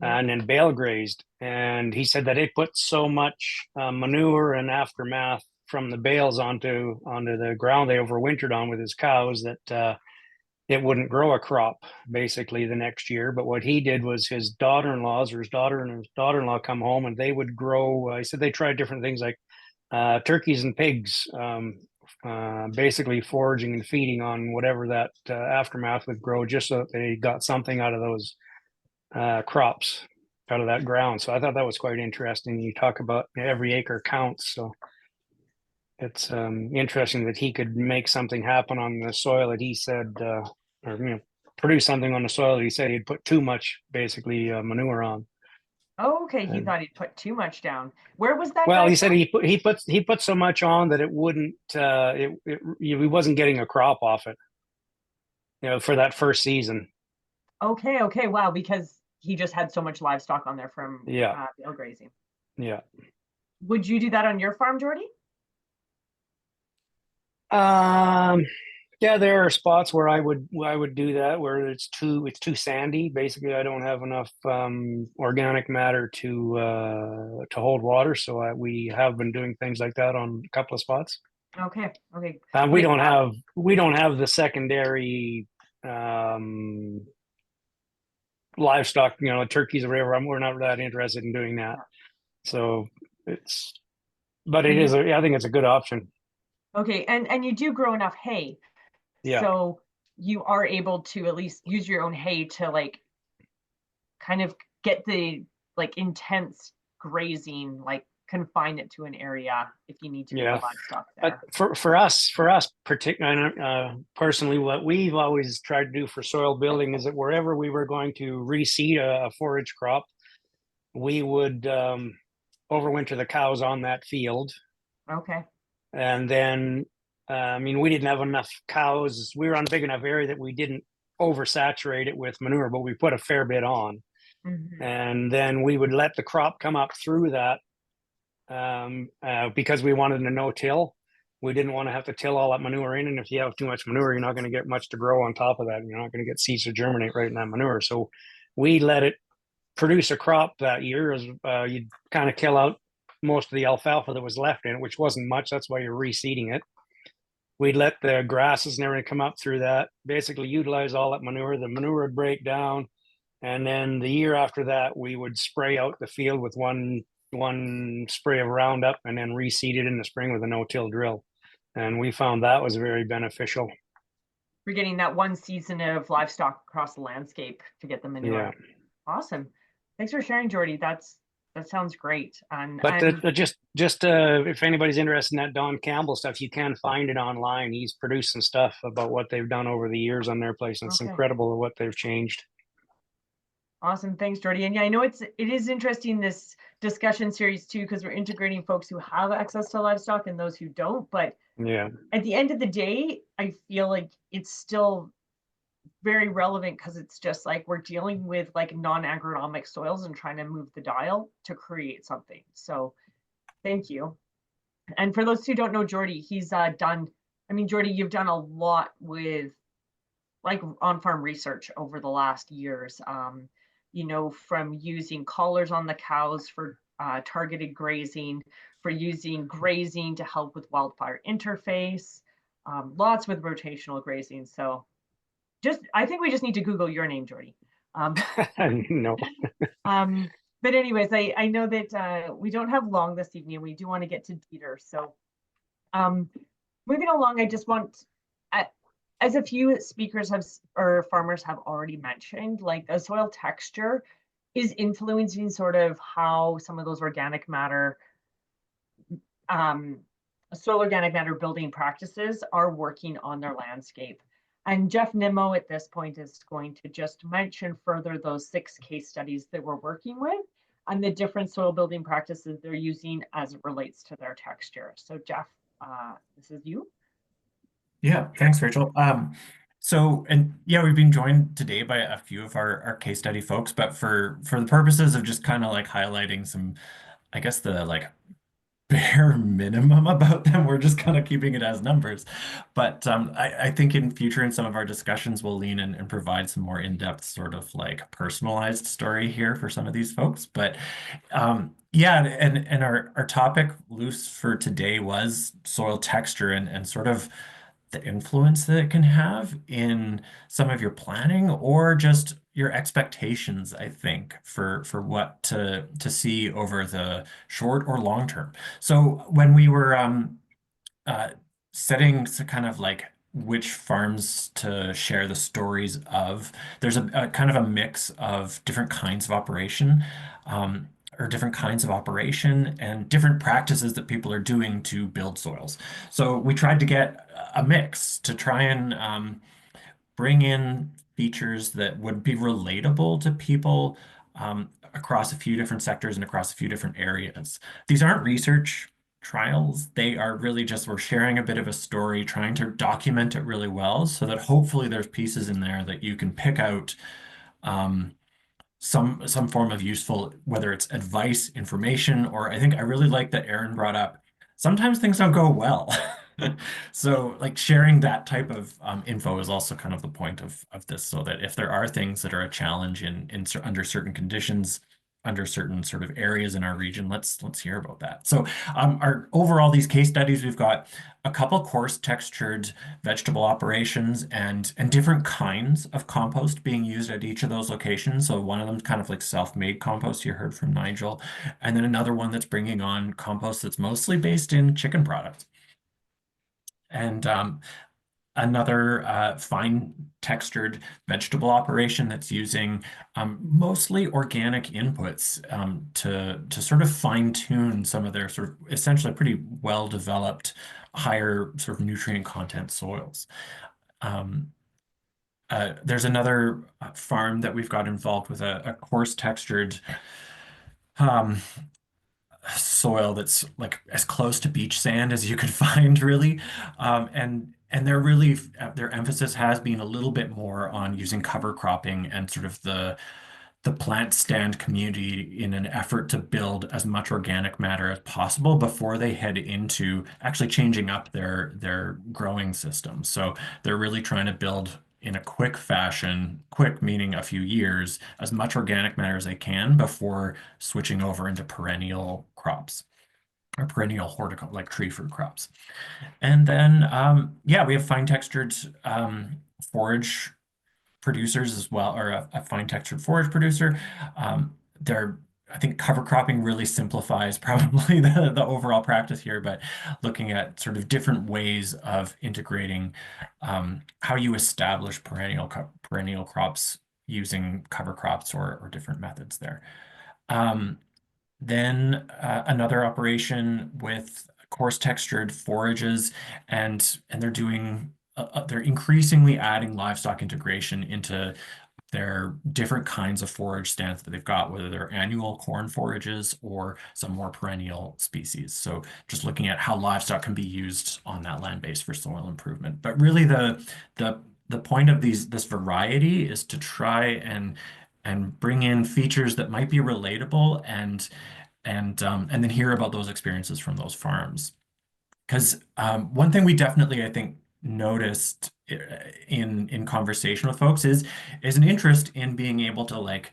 And then bale grazed. And he said that it put so much manure and aftermath from the bales onto the ground they overwintered on with his cows that it wouldn't grow a crop basically the next year. But what he did was his daughter-in-laws or his daughter and his daughter-in-law come home and they would grow. He said they tried different things like turkeys and pigs, basically foraging and feeding on whatever that aftermath would grow, just so that they got something out of those crops out of that ground. So I thought that was quite interesting. You talk about every acre counts. So it's interesting that he could make something happen on the soil that he said, or produce something on the soil that he said he'd put too much basically manure on.
Oh, okay. He
And-
thought he'd put too much down. Where was that?
Well,
guy
he said
from?
he put so much on that it wouldn't he wasn't getting a crop off it, for that first season.
Okay. Okay. Wow. Because he just had so much livestock on there from
Yeah.
bale grazing.
Yeah.
Would you do that on your farm, Jordy?
Yeah, there are spots where I would do that where it's too sandy. Basically, I don't have enough organic matter to hold water, so we have been doing things like that on a couple of spots.
Okay. Okay.
We
Great.
don't have the secondary livestock, turkeys or whatever. We're not that interested in doing that. So but it is. I think it's a good option.
Okay. And you do grow enough hay.
Yeah.
So you are able to at least use your own hay to kind of get the intense grazing, confine it to an area if you need to get the livestock there.
For us, personally, what we've always tried to do for soil building is that wherever we were going to reseed a forage crop, we would overwinter the cows on that field.
Okay.
And then, we didn't have enough cows. We were on a big enough area that we didn't oversaturate it with manure, but we put a fair bit on.
Mm-hmm.
And then we would let the crop come up through that because we wanted a no-till. We didn't want to have to till all that manure in. And if you have too much manure, you're not going to get much to grow on top of that. You're not going to get seeds to germinate right in that manure. So we let it produce a crop that year. As you'd kind of kill out most of the alfalfa that was left in it, which wasn't much. That's why you're reseeding it. We'd let the grasses and everything come up through that, basically utilize all that manure. The manure would break down. And then the year after that, we would spray out the field with one spray of Roundup and then reseed it in the spring with a no-till drill. And we found that was very beneficial.
We're getting that one season of livestock across the landscape to get the manure.
Yeah.
Awesome. Thanks for sharing, Jordy. That sounds great.
But just if anybody's interested in that Don Campbell stuff, you can find it online. He's produced some stuff about what they've done over the years on their place, and it's incredible what they've changed.
Awesome. Thanks, Jordy. And yeah, I know it is interesting, this discussion series too, because we're integrating folks who have access to livestock and those who don't. But
yeah,
at the end of the day, I feel like it's still very relevant because it's just we're dealing with non-agronomic soils and trying to move the dial to create something. So thank you. And for those who don't know Jordy, he's done, Jordy, you've done a lot with on-farm research over the last years. From using collars on the cows for targeted grazing, for using grazing to help with wildfire interface, lots with rotational grazing. So I think we just need to Google your name, Jordy.
No.
But anyways, I know that we don't have long this evening. We do want to get to Dieter. So moving along, I just want, as a few speakers or farmers have already mentioned, the soil texture is influencing sort of how some of those organic matter, soil organic matter building practices are working on their landscape. And Jeff Nimmo at this point is going to just mention further those 6 case studies that we're working with and the different soil building practices they're using as it relates to their texture. So Jeff, this is you.
Yeah, thanks, Rachel. And yeah, we've been joined today by a few of our case study folks, but for the purposes of just kind of like highlighting some, I guess the like bare minimum about them, we're just kind of keeping it as numbers. But I think in future in some of our discussions, we'll lean in and provide some more in-depth sort of like personalized story here for some of these folks. But yeah, and our topic loose for today was soil texture and sort of the influence that it can have in some of your planning or just your expectations, I think, for what to see over the short or long term. So when we were setting to kind of like which farms to share the stories of, there's a kind of a mix of different kinds of operation. Or different kinds of operation and different practices that people are doing to build soils. So we tried to get a mix to try and bring in features that would be relatable to people across a few different sectors and across a few different areas. These aren't research trials. They are really just, we're sharing a bit of a story, trying to document it really well so that hopefully there's pieces in there that you can pick out some form of useful, whether it's advice, information, or I think I really like that Aaron brought up, sometimes things don't go well. So like sharing that type of info is also kind of the point of this, so that if there are things that are a challenge under certain conditions, under certain sort of areas in our region, let's hear about that. So our overall, these case studies, we've got a couple coarse textured vegetable operations and different kinds of compost being used at each of those locations. So one of them is kind of like self-made compost you heard from Nigel, and then another one that's bringing on compost that's mostly based in chicken products. And another fine textured vegetable operation that's using mostly organic inputs to sort of fine tune some of their sort of essentially pretty well developed higher sort of nutrient content soils. There's another farm that we've got involved with a coarse textured soil that's like as close to beach sand as you could find, really. And they're really, their emphasis has been a little bit more on using cover cropping and sort of the plant stand community in an effort to build as much organic matter as possible before they head into actually changing up their growing system. So they're really trying to build in a quick fashion, quick meaning a few years, as much organic matter as they can before switching over into perennial crops or perennial horticulture, like tree fruit crops. And then, yeah, we have fine textured forage producers as well, or a fine textured forage producer. I think cover cropping really simplifies probably the overall practice here, but looking at sort of different ways of integrating how you establish perennial crops using cover crops or different methods there. Then another operation with coarse textured forages, and they're doing they're increasingly adding livestock integration into their different kinds of forage stands that they've got, whether they're annual corn forages or some more perennial species. So just looking at how livestock can be used on that land base for soil improvement. But really the point of this variety is to try and bring in features that might be relatable and then hear about those experiences from those farms. Because one thing we definitely, I think, noticed in conversation with folks is an interest in being able to like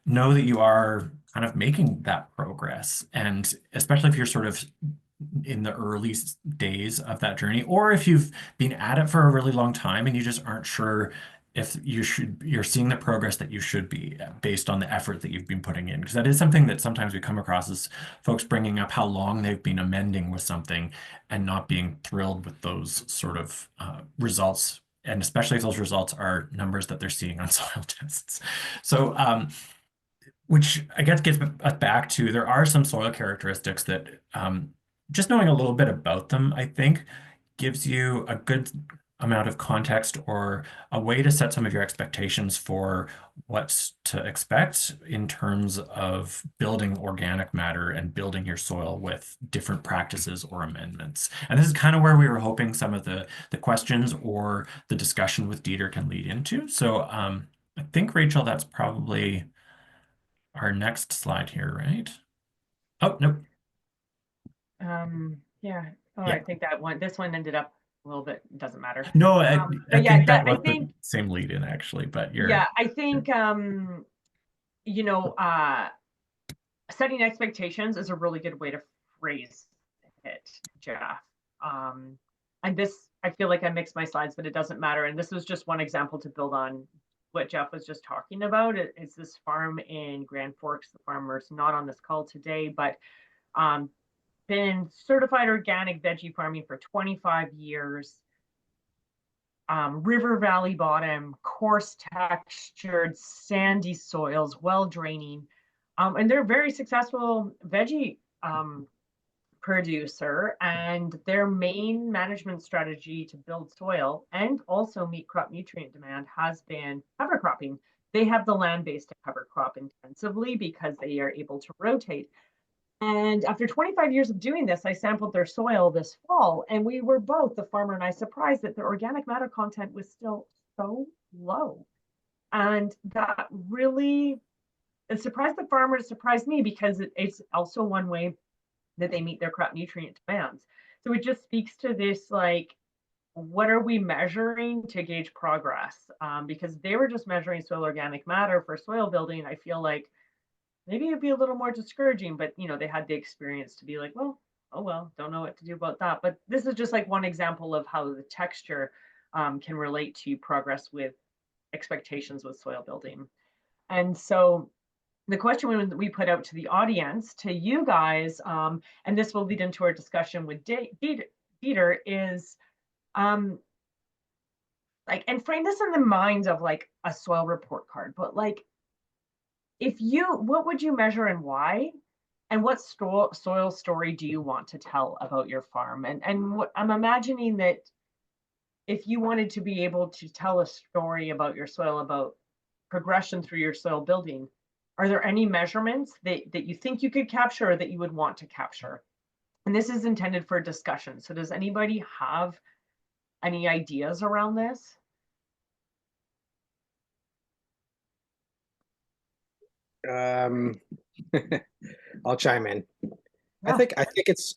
know that you are kind of making that progress, and especially if you're sort of in the early days of that journey, or if you've been at it for a really long time and you just aren't sure if you're seeing the progress that you should be based on the effort that you've been putting in. Because that is something that sometimes we come across as folks bringing up how long they've been amending with something and not being thrilled with those sort of results. And especially if those results are numbers that they're seeing on soil tests. So, which I guess gets us back to, there are some soil characteristics that just knowing a little bit about them, I think, gives you a good amount of context or a way to set some of your expectations for what's to expect in terms of building organic matter and building your soil with different practices or amendments. And this is kind of where we were hoping some of the questions or the discussion with Dieter can lead into. So I think, Rachel, that's probably our next slide here, right? Oh, nope.
Yeah. Oh,
Yeah.
I think that one, this one ended up a little bit, doesn't matter.
No, I
But yeah,
think that
I
was the
think,
same lead in actually, but
yeah, I think, you know, setting expectations is a really good way to phrase it, Jeff. And this, I feel like I mixed my slides, but it doesn't matter. And this was just one example to build on what Jeff was just talking about. It's this farm in Grand Forks. The farmer's not on this call today, but been certified organic veggie farming for 25 years. River valley bottom, coarse textured, sandy soils, well draining. And they're a very successful veggie producer, and their main management strategy to build soil and also meet crop nutrient demand has been cover cropping. They have the land base to cover crop intensively because they are able to rotate. And after 25 years of doing this, I sampled their soil this fall, and we were both, the farmer and I, surprised that their organic matter content was still so low. And that really, it surprised the farmer, it surprised me, because it's also one way that they meet their crop nutrient demands. So it just speaks to this, like, what are we measuring to gauge progress? Because they were just measuring soil organic matter for soil building. I feel like maybe it'd be a little more discouraging, but you know, they had the experience to be like, well, oh well, don't know what to do about that. But this is just like one example of how the texture can relate to progress with expectations with soil building. And so the question we put out to the audience, to you guys, and this will lead into our discussion with Dieter, is like, and frame this in the minds of like a soil report card, but like, if you, what would you measure and why? And what soil story do you want to tell about your farm? And what I'm imagining that if you wanted to be able to tell a story about your soil, about progression through your soil building, are there any measurements that you think you could capture or that you would want to capture? And this is intended for discussion. So does anybody have any ideas around this?
I'll chime in.
Yeah.
I think it's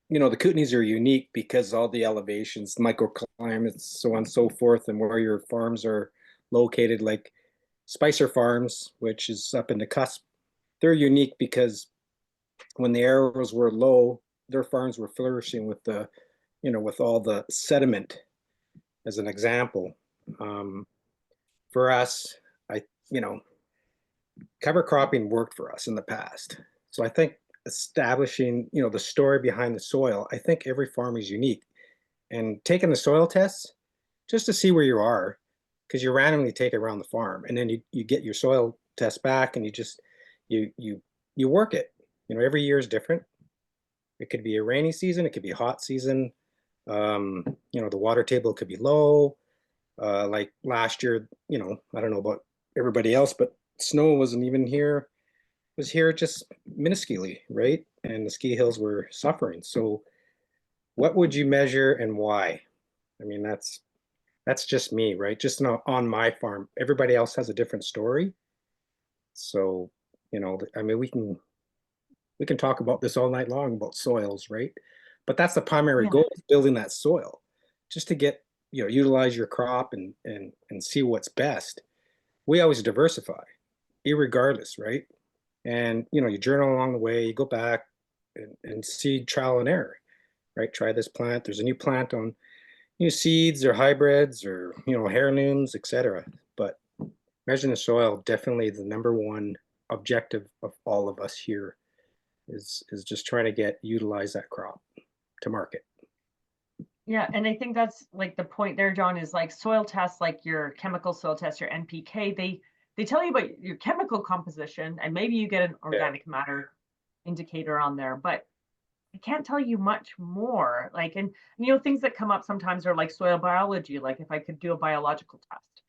you know, the Kootenays are unique because all the elevations, microclimates, so on and so forth, and where your farms are located. Like Spicer Farms, which is up in the cusp, they're unique because when the arrows were low, their farms were flourishing with the, you know, with all the sediment, as an example. For us, you know, cover cropping worked for us in the past. So I think establishing, you know, the story behind the soil, I think every farm is unique. And taking the soil tests just to see where you are, because you randomly take it around the farm, and then you get your soil test back, and you just you work it. You know, every year is different. It could be a rainy season, it could be a hot season. You know, the water table could be low. Like last year, you know, I don't know about everybody else, but snow wasn't even here, was here just minusculely, right? And the ski hills were suffering. So what would you measure and why? I mean, that's just me, right? Just on my farm. Everybody else has a different story. So, you know, I mean, we can talk about this all night long about soils, right? But that's the primary goal, is building that soil, just to get, you know, utilize your crop and see what's best. We always diversify, irregardless, right? And you know, you journal along the way, you go back and see trial and error, right? Try this plant. There's a new plant on new seeds or hybrids or, you know, heirlooms, etc. But measuring the soil, definitely the number one objective of all of us here is just trying to utilize that crop to market.
Yeah, and I think that's like the point there, John, is like soil tests, like your chemical soil tests, your NPK, they tell you about your chemical composition, and maybe you get an organic matter indicator on there. But I can't tell you much more. Like, and you know, things that come up sometimes are like soil biology, like if I could do a biological test,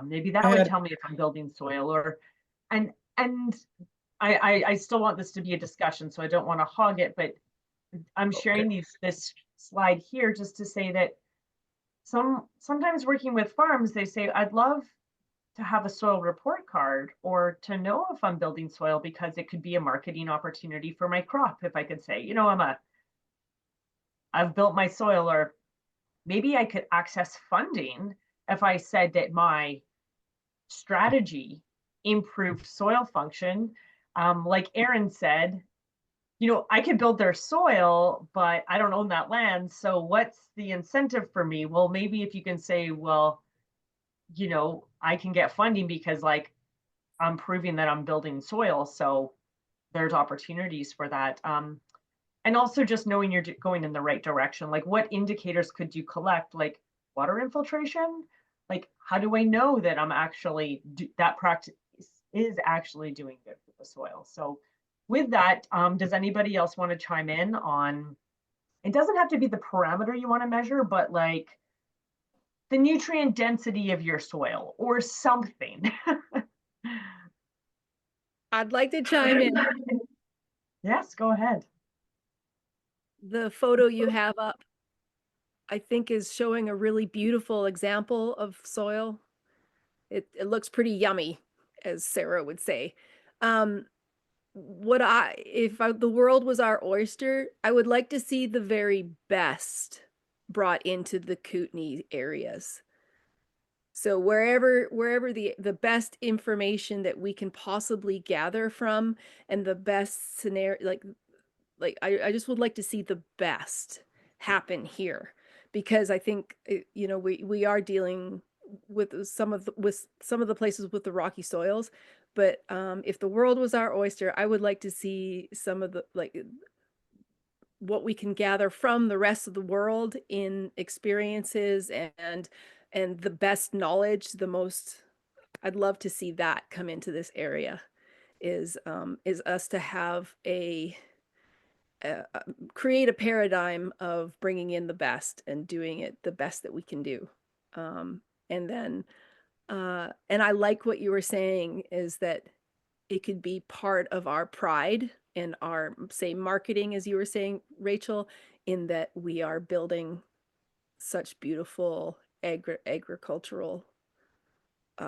maybe that would tell me if I'm building soil. Or and I still want this to be a discussion, so I don't want to hog it, but I'm sharing this slide here just to say that sometimes working with farms, they say, I'd love to have a soil report card or to know if I'm building soil, because it could be a marketing opportunity for my crop. If I could say, you know, I've built my soil, or maybe I could access funding if I said that my strategy improved soil function. Like Aaron said, you know, I could build their soil, but I don't own that land. So what's the incentive for me? Well, maybe if you can say, well, you know, I can get funding because like I'm proving that I'm building soil. So there's opportunities for that. And also just knowing you're going in the right direction. Like, what indicators could you collect? Like water infiltration? Like, how do I know that I'm actually, that practice is actually doing good for the soil? So with that, does anybody else want to chime in on, it doesn't have to be the parameter you want to measure, but like the nutrient density of your soil or something?
I'd like to chime in.
Yes, go ahead.
The photo you have up, I think, is showing a really beautiful example of soil. It looks pretty yummy, as Sarah would say. If the world was our oyster, I would like to see the very best brought into the Kootenay areas. So wherever the best information that we can possibly gather from, and the best scenario, like I just would like to see the best happen here, because I think you know, we are dealing with some of the places with the rocky soils, but if the world was our oyster, I would like to see some of the, like, what we can gather from the rest of the world in experiences and the best knowledge. I'd love to see that come into this area, is us to have create a paradigm of bringing in the best and doing it the best that we can do. And then and I like what you were saying, is that it could be part of our pride and our, say, marketing, as you were saying, Rachel, in that we are building such beautiful agricultural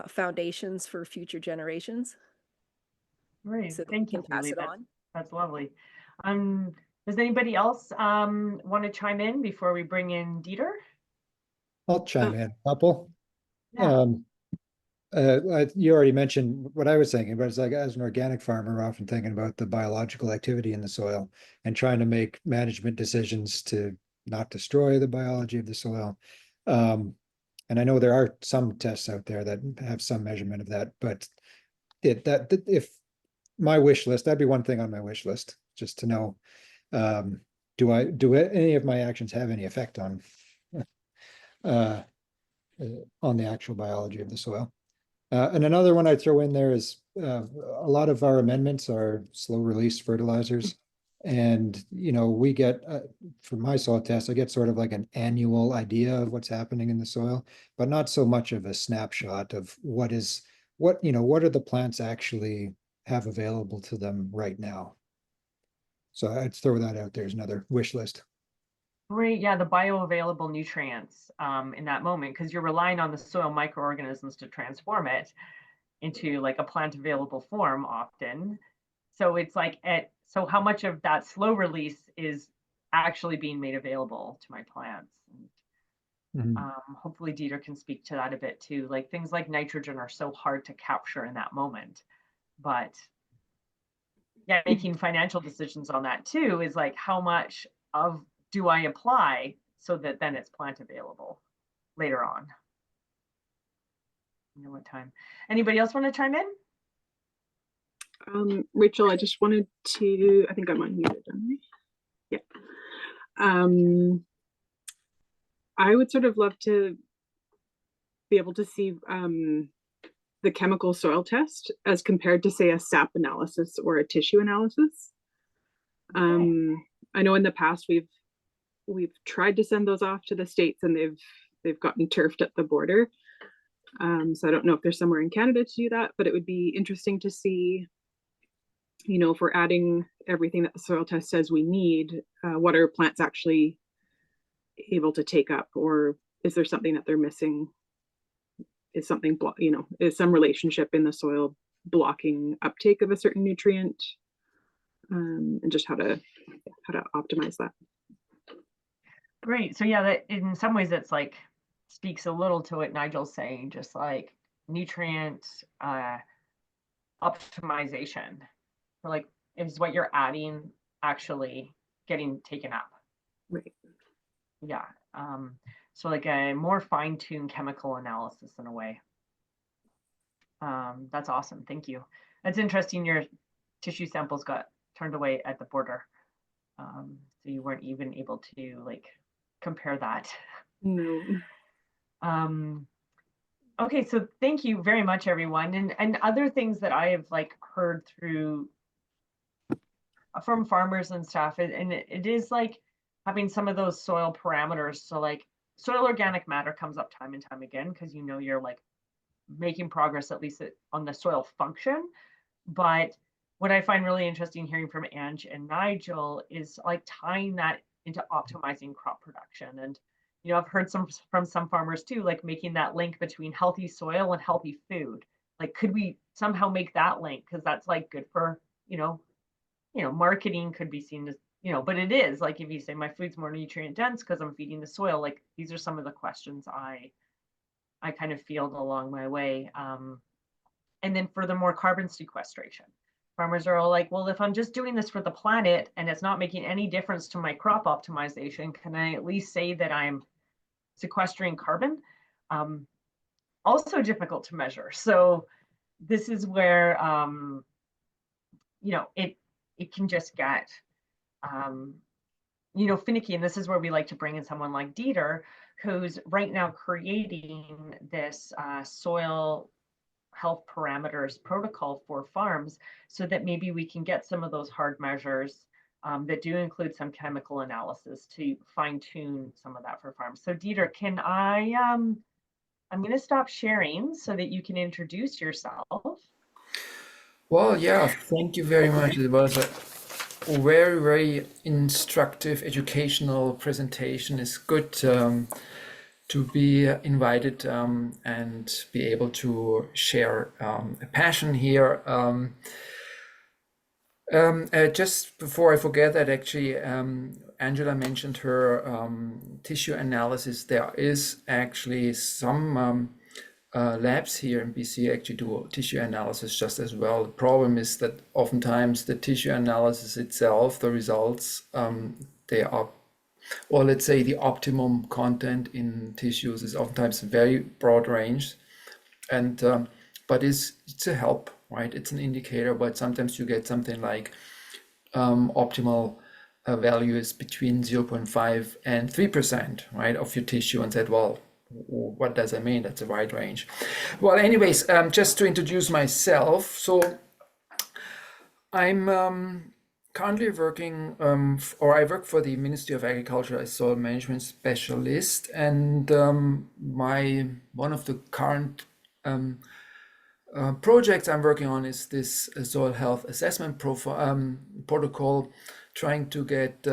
foundations for future generations.
Great,
So
thank you,
can pass
Julie.
it on.
That's lovely. Does anybody else want to chime in before we bring in Dieter?
I'll chime in a couple.
Yeah.
You already mentioned what I was thinking, but it's like, as an organic farmer, we're often thinking about the biological activity in the soil and trying to make management decisions to not destroy the biology of the soil. And I know there are some tests out there that have some measurement of that, but if my wish list, that'd be one thing on my wish list, just to know, do any of my actions have any effect on the actual biology of the soil? And another one I'd throw in there is a lot of our amendments are slow release fertilizers. And, you know, we get, from my soil test, I get sort of like an annual idea of what's happening in the soil, but not so much of a snapshot of what are the plants actually have available to them right now. So I'd throw that out there as another wish list.
Great, yeah, the bioavailable nutrients in that moment, because you're relying on the soil microorganisms to transform it into like a plant available form often. So it's like, so how much of that slow release is actually being made available to my plants? Hopefully Dieter can speak to that a bit too. Like things like nitrogen are so hard to capture in that moment, but yeah, making financial decisions on that too is like, how much of do I apply so that then it's plant available later on? You know what time? Anybody else want to chime in?
Rachel, I just wanted to, I think I'm unmuted, aren't I? Yeah. I would sort of love to be able to see the chemical soil test as compared to, say, a SAP analysis or a tissue analysis. I I know in the past we've tried to send those off to the States and they've gotten turfed at the border. So I don't know if there's somewhere in Canada to do that, but it would be interesting to see, you know, if we're adding everything that the soil test says we need, what are plants actually able to take up, or is there something that they're missing? Is something, you know, is some relationship in the soil blocking uptake of a certain nutrient, and just how to optimize that.
Great. So yeah, that in some ways it's like speaks a little to what Nigel's saying, just like nutrient optimization. So like, is what you're adding actually getting taken up?
Right.
Yeah. So like a more fine-tuned chemical analysis in a way. That's awesome. Thank you. That's interesting. Your tissue samples got turned away at the border. So you weren't even able to like compare that.
No.
Okay, so thank you very much, everyone. And other things that I have like heard through from farmers and stuff, and it is like having some of those soil parameters. So like soil organic matter comes up time and time again because you know you're like making progress at least on the soil function. But what I find really interesting hearing from Ange and Nigel is like tying that into optimizing crop production. And you know, I've heard from some farmers too, like making that link between healthy soil and healthy food. Like, could we somehow make that link? Because that's like good for, you know, marketing could be seen as, you know, but it is like if you say my food's more nutrient dense because I'm feeding the soil, like these are some of the questions I kind of field along my way. And then furthermore, carbon sequestration. Farmers are all like, well, if I'm just doing this for the planet and it's not making any difference to my crop optimization, can I at least say that I'm sequestering carbon? Also difficult to measure. So this is where, you know, it can just get, you know, finicky. And this is where we like to bring in someone like Dieter, who's right now creating this soil health parameters protocol for farms so that maybe we can get some of those hard measures that do include some chemical analysis to fine tune some of that for farms. So Dieter, can I'm going to stop sharing so that you can introduce yourself.
Well, yeah, thank you very much. It was a very, very instructive, educational presentation. It's good to be invited and be able to share a passion here. Just before I forget that, actually, Angela mentioned her tissue analysis. There is actually some labs here in BC actually do tissue analysis just as well. The problem is that oftentimes the tissue analysis itself, the results, they are, or let's say the optimum content in tissues is oftentimes very broad range, and but it's a help, right? It's an indicator, but sometimes you get something like optimal value is between 0.5 and 3%, right, of your tissue, and said, well, what does that mean? That's a wide range. Well, anyways, just to introduce myself, so I'm currently working, or I work for the Ministry of Agriculture as soil management specialist, and one of the current projects I'm working on is this soil health assessment protocol, trying to get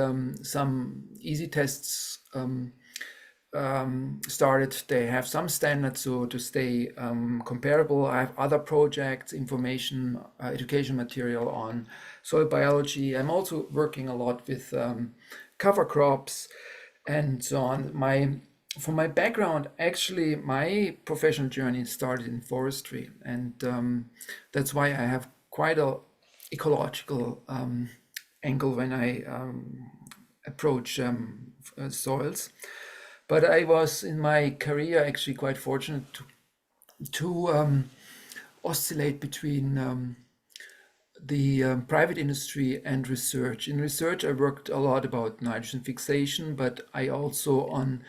some easy tests started. They have some standards so to stay comparable. I have other projects, information, education material on soil biology. I'm also working a lot with cover crops and so on. From my background, actually, my professional journey started in forestry, and that's why I have quite a ecological angle when I approach soils. But I was in my career actually quite fortunate to oscillate between the private industry and research. In research, I worked a lot about nitrogen fixation, but I also on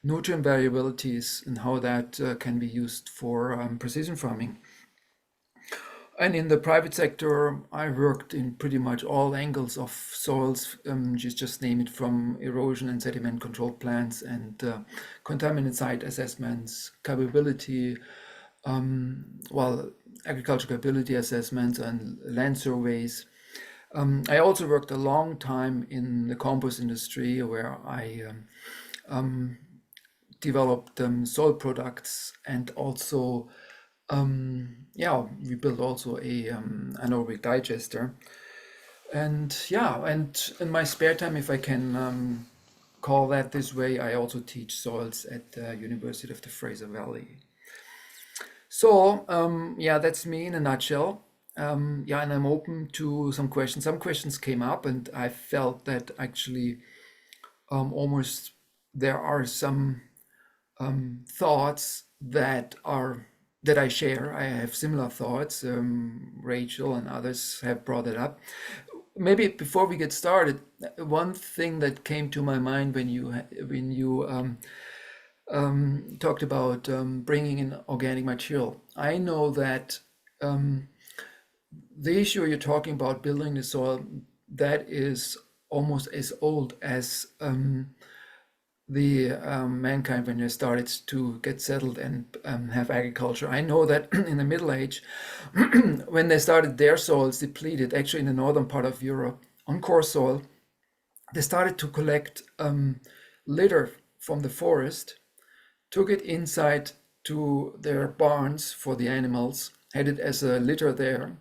nutrient variabilities and how that can be used for precision farming. And in the private sector, I worked in pretty much all angles of soils, just name it, from erosion and sediment control plans and contaminant site assessments, capability, agricultural capability assessments and land surveys. I also worked a long time in the compost industry, where I developed soil products, and also we built also a anaerobic digester. And in my spare time, if I can call that this way, I also teach soils at the University of the Fraser Valley. So that's me in a nutshell. And I'm open to some questions. Some questions came up, and I felt that actually almost there are some thoughts that I share. I have similar thoughts. Rachel and others have brought it up. Maybe before we get started, one thing that came to my mind when you talked about bringing in organic material. I know that the issue you're talking about, building the soil, that is almost as old as the mankind when they started to get settled and have agriculture. I know that in the Middle Age, when they started their soils depleted, actually in the northern part of Europe, on coarse soil, they started to collect litter from the forest, took it inside to their barns for the animals, had it as a litter there,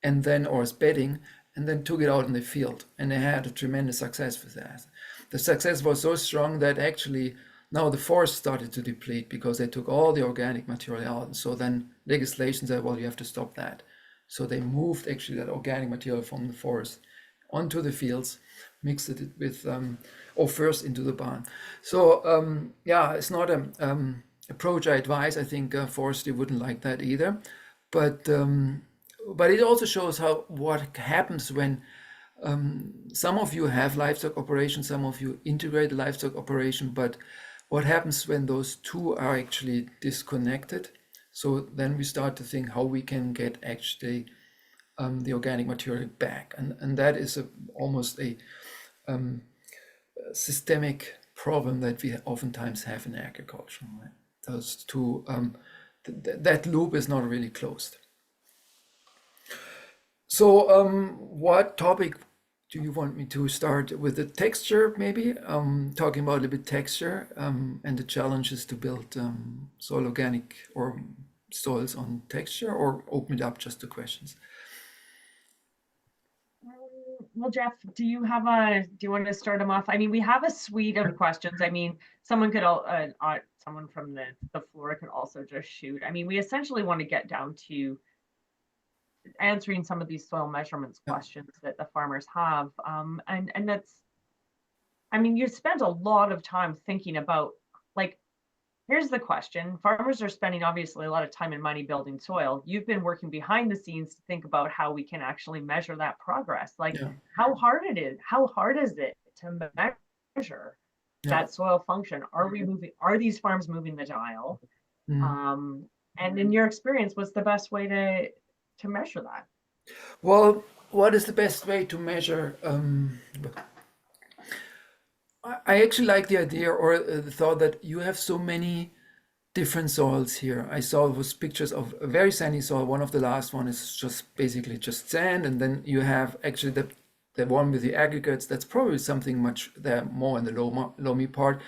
and then, or as bedding, and then took it out in the field. And they had a tremendous success with that. The success was so strong that actually now the forest started to deplete because they took all the organic material out. And so then legislation said, well, you have to stop that. So they moved actually that organic material from the forest onto the fields, mixed it with, or first into the barn. So it's not a approach I advise. I think forestry wouldn't like that either. But it also shows what happens when some of you have livestock operations, some of you integrate livestock operation, but what happens when those two are actually disconnected? So then we start to think how we can get actually the organic material back, and that is almost a systemic problem that we oftentimes have in agriculture. Right? Those two, that loop is not really closed. So what topic do you want me to start with? The texture, maybe? Talking about a little bit texture and the challenges to build soil organic or soils on texture, or open it up just to questions?
Well, Jeff, do you want to start them off? I mean, we have a suite of questions. I mean, someone from the floor could also just shoot. I mean, we essentially want to get down to answering some of these soil measurements questions that the farmers have. And that's, I mean, you spent a lot of time thinking about, like, here's the question. Farmers are spending obviously a lot of time and money building soil. You've been working behind the scenes to think about how we can actually measure that progress. Like how hard is it to measure that soil function? Are these farms moving the dial? And in your experience, what's the best way to measure that?
Well, what is the best way to measure? I actually like the idea or the thought that you have so many different soils here. I saw those pictures of a very sandy soil. One of the last one is just basically just sand, and then you have actually the one with the aggregates. That's probably something much there more in the loamy part.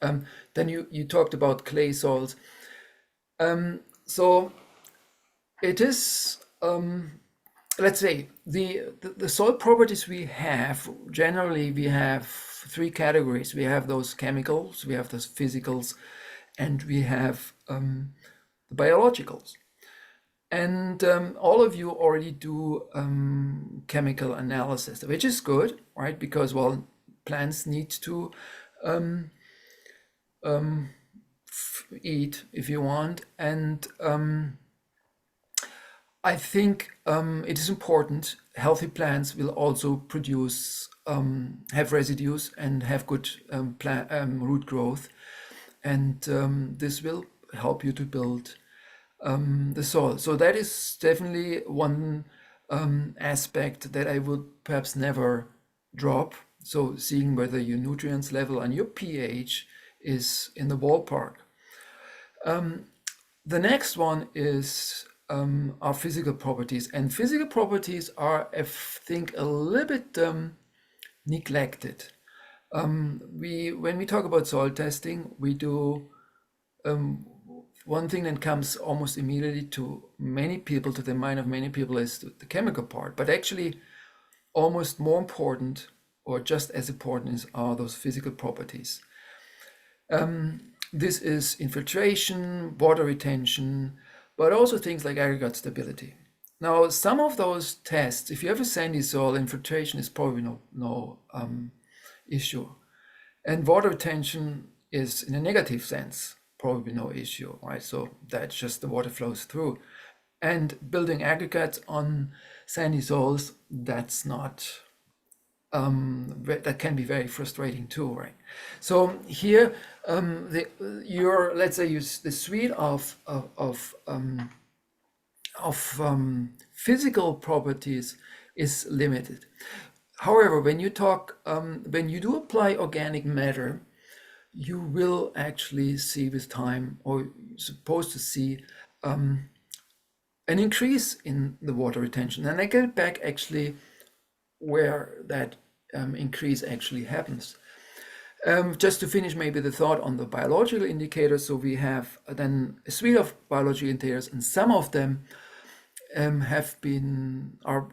Then you talked about clay soils. So it is. Let's say the soil properties we have, generally we have three categories. We have those chemicals, we have those physicals, and we have the biologicals. And all of you already do chemical analysis, which is good, right? Because, well, plants need to eat, if you want, and I think it is important. Healthy plants will also produce, have residues and have good root growth. And this will help you to build the soil. So that is definitely one aspect that I would perhaps never drop. So seeing whether your nutrients level and your pH is in the ballpark. The next one is our physical properties, and physical properties are, I think, a little bit neglected. When we talk about soil testing, we do one thing that comes almost immediately to many people, to the mind of many people, is the chemical part. But actually, almost more important, or just as important, are those physical properties. This is infiltration, water retention, but also things like aggregate stability. Now, some of those tests, if you have a sandy soil, infiltration is probably no issue. And water retention is, in a negative sense, probably no issue, right? So that's just the water flows through. And building aggregates on sandy soils, that's not, that can be very frustrating too, right? So here, let's say the suite of physical properties is limited. However, when you do apply organic matter, you will actually see with time, or you're supposed to see, an increase in the water retention. And I get back actually where that increase actually happens. Just to finish maybe the thought on the biological indicators. So we have then a suite of biological indicators, and some of them are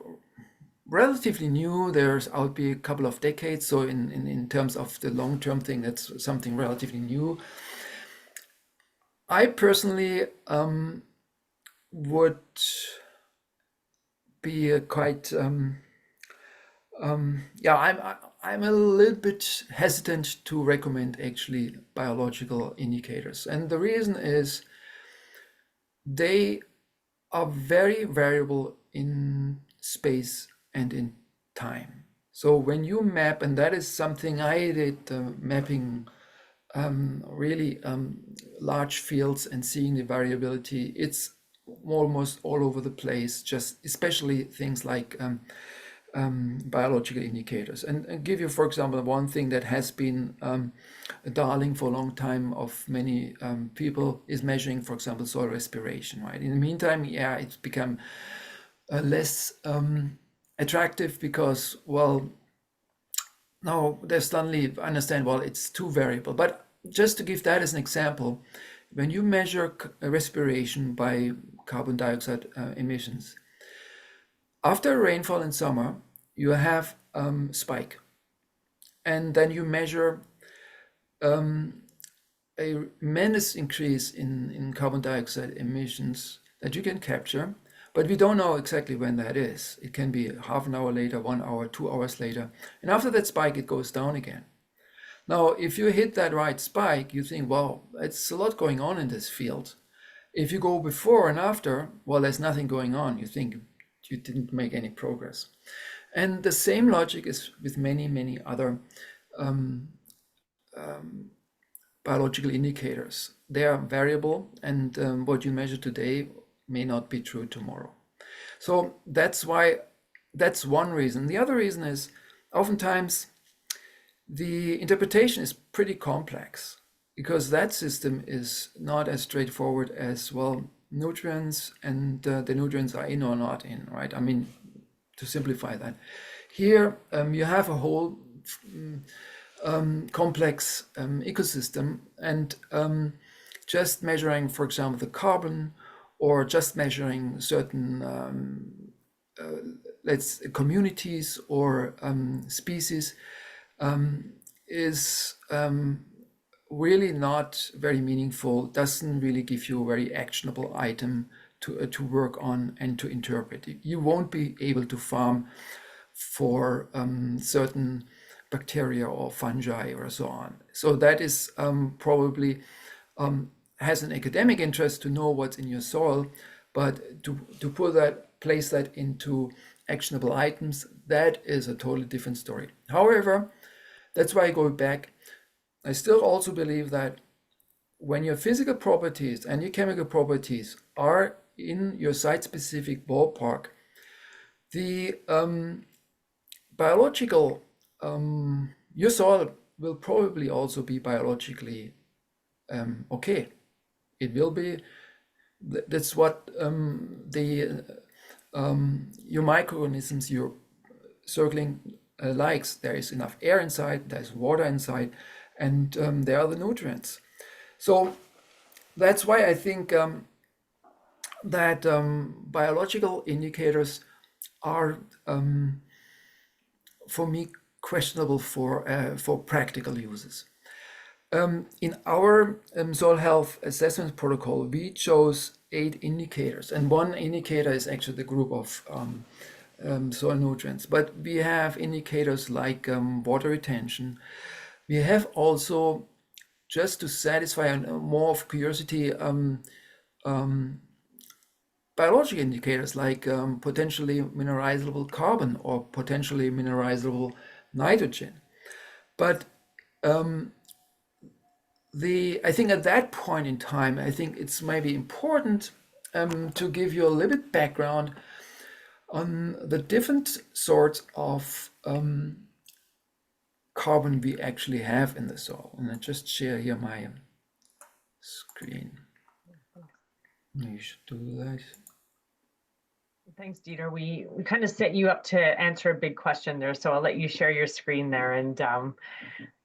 relatively new. There's out be a couple of decades. So in terms of the long-term thing, that's something relatively new. I personally would be quite I'm a little bit hesitant to recommend actually biological indicators, and the reason is they are very variable in space and in time. So when you map, and that is something I did, mapping really large fields and seeing the variability, it's almost all over the place, just especially things like biological indicators. And give you, for example, one thing that has been a darling for a long time of many people is measuring, for example, soil respiration, right? In the meantime, yeah, it's become less attractive because, well, now they suddenly understand, well, it's too variable. But just to give that as an example, when you measure respiration by carbon dioxide emissions, after rainfall in summer, you have spike, and then you measure a tremendous increase in carbon dioxide emissions that you can capture, but we don't know exactly when that is. It can be half an hour later, 1 hour, 2 hours later, and after that spike, it goes down again. Now, if you hit that right spike, you think, well, it's a lot going on in this field. If you go before and after, well, there's nothing going on. You think you didn't make any progress. And the same logic is with many, many other biological indicators. They are variable, and what you measure today may not be true tomorrow. So that's one reason. The other reason is oftentimes the interpretation is pretty complex, because that system is not as straightforward as, well, nutrients, and the nutrients are in or not in, right? I mean, to simplify that, here you have a whole complex ecosystem, and just measuring, for example, the carbon, or just measuring certain communities or species is really not very meaningful, doesn't really give you a very actionable item to work on and to interpret. You won't be able to farm for certain bacteria or fungi or so on. So that is probably has an academic interest to know what's in your soil, but to place that into actionable items, that is a totally different story. However, that's why I go back. I still also believe that when your physical properties and your chemical properties are in your site-specific ballpark, the biological, your soil will probably also be biologically okay. It will be. That's what your microorganisms you're circling likes. There is enough air inside, there's water inside, and there are the nutrients. So that's why I think that biological indicators are, for me, questionable for practical uses. In our soil health assessment protocol, we chose 8 indicators, and one indicator is actually the group of soil nutrients. But we have indicators like water retention. We have also, just to satisfy more of curiosity, biological indicators like potentially mineralizable carbon or potentially mineralizable nitrogen. But I think at that point in time, I think it's maybe important to give you a little bit background on the different sorts of carbon we actually have in the soil. And I just share here my screen. You should do that.
Thanks, Dieter. We kind of set you up to answer a big question there, so I'll let you share your screen there. And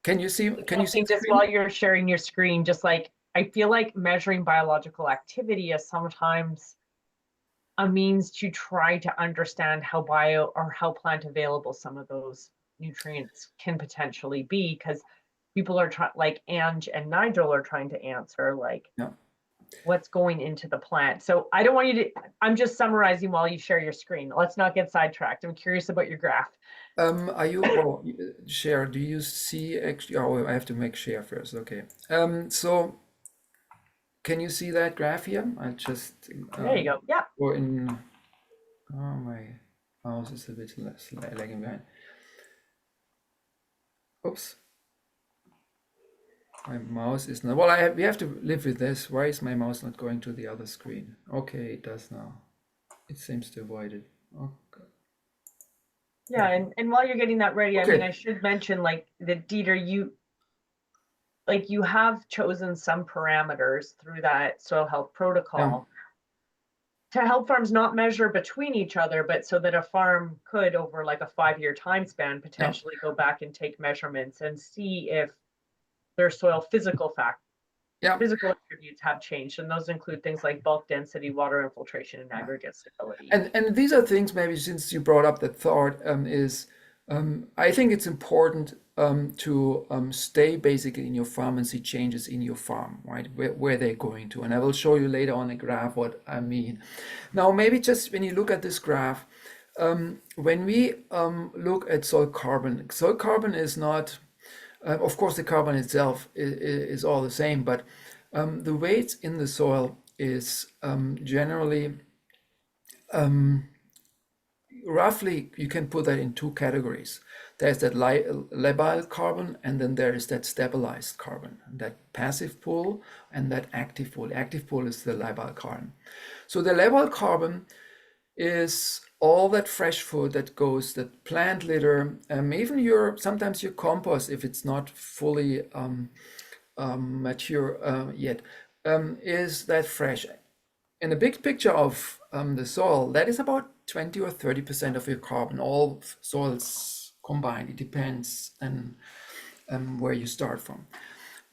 can you see? Can you see
just while you're sharing your screen? Just like I feel like measuring biological activity is sometimes a means to try to understand how bio or how plant available some of those nutrients can potentially be, because people are trying, like Ange and Nigel are trying to answer like.
Yeah.
What's going into the plant. So I don't want you to, I'm just summarizing while you share your screen. Let's not get sidetracked. I'm curious about your graph.
Are you, share, do you see actually, oh, I have to make share first, okay. So can you see that graph here? I just,
there you go, yeah.
Or in, oh, my mouse is a bit lagging behind. Oops. My mouse is not, well, we have to live with this. Why is my mouse not going to the other screen? Okay, it does now. It seems to avoid it. Okay.
Yeah, and while you're getting that ready,
Okay.
I mean, I should mention like that, Dieter, you have chosen some parameters through that soil health protocol to help farms not measure between each other, but so that a farm could, over like a 5-year time span, potentially go back and take measurements and see if their soil physical physical attributes have changed, and those include things like bulk density, water infiltration, and aggregate stability.
And these are things, maybe since you brought up that thought, I think it's important to stay basically in your farm and see changes in your farm, right, where they're going to. And I will show you later on a graph what I mean. Now, maybe just when you look at this graph, when we look at soil carbon is not, of course, the carbon itself is all the same, but the weight in the soil is generally, roughly, you can put that in 2 categories. There's that labile carbon, and then there is that stabilized carbon, that passive pool and that active pool. Active pool is the labile carbon. So the labile carbon is all that fresh food that goes, that plant litter, even sometimes your compost, if it's not fully mature yet, is that fresh. In the big picture of the soil, that is about 20 or 30% of your carbon, all soils combined. It depends on where you start from.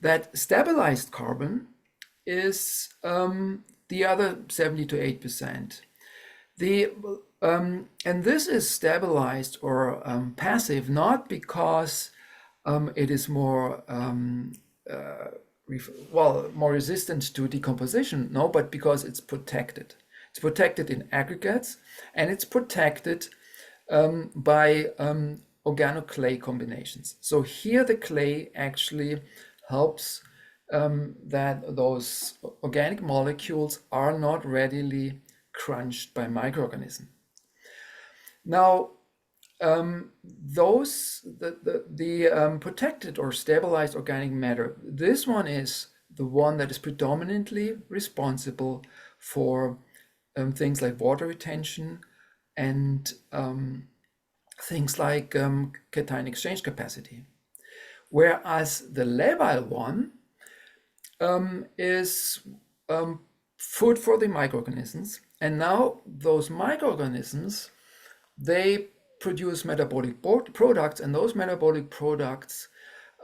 That stabilized carbon is the other 70 to 8%. And this is stabilized or passive, not because it is more more resistant to decomposition, no, but because it's protected. It's protected in aggregates, and it's protected by organoclay combinations. So here the clay actually helps that those organic molecules are not readily crunched by microorganisms. Now, the protected or stabilized organic matter, this one is the one that is predominantly responsible for things like water retention and things like cation exchange capacity. Whereas the labile one is food for the microorganisms. And now those microorganisms, they produce metabolic products, and those metabolic products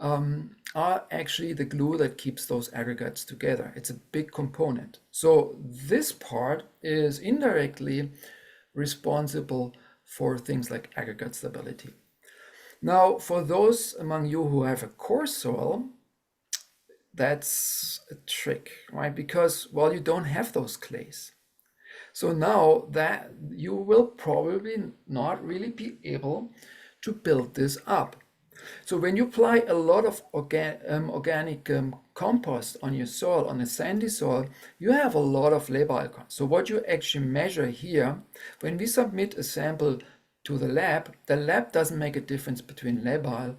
are actually the glue that keeps those aggregates together. It's a big component. So this part is indirectly responsible for things like aggregate stability. Now, for those among you who have a coarse soil, that's a trick, right? Because, well, you don't have those clays. So now that you will probably not really be able to build this up. So when you apply a lot of organic compost on your soil, on a sandy soil, you have a lot of labile. So what you actually measure here, when we submit a sample to the lab doesn't make a difference between labile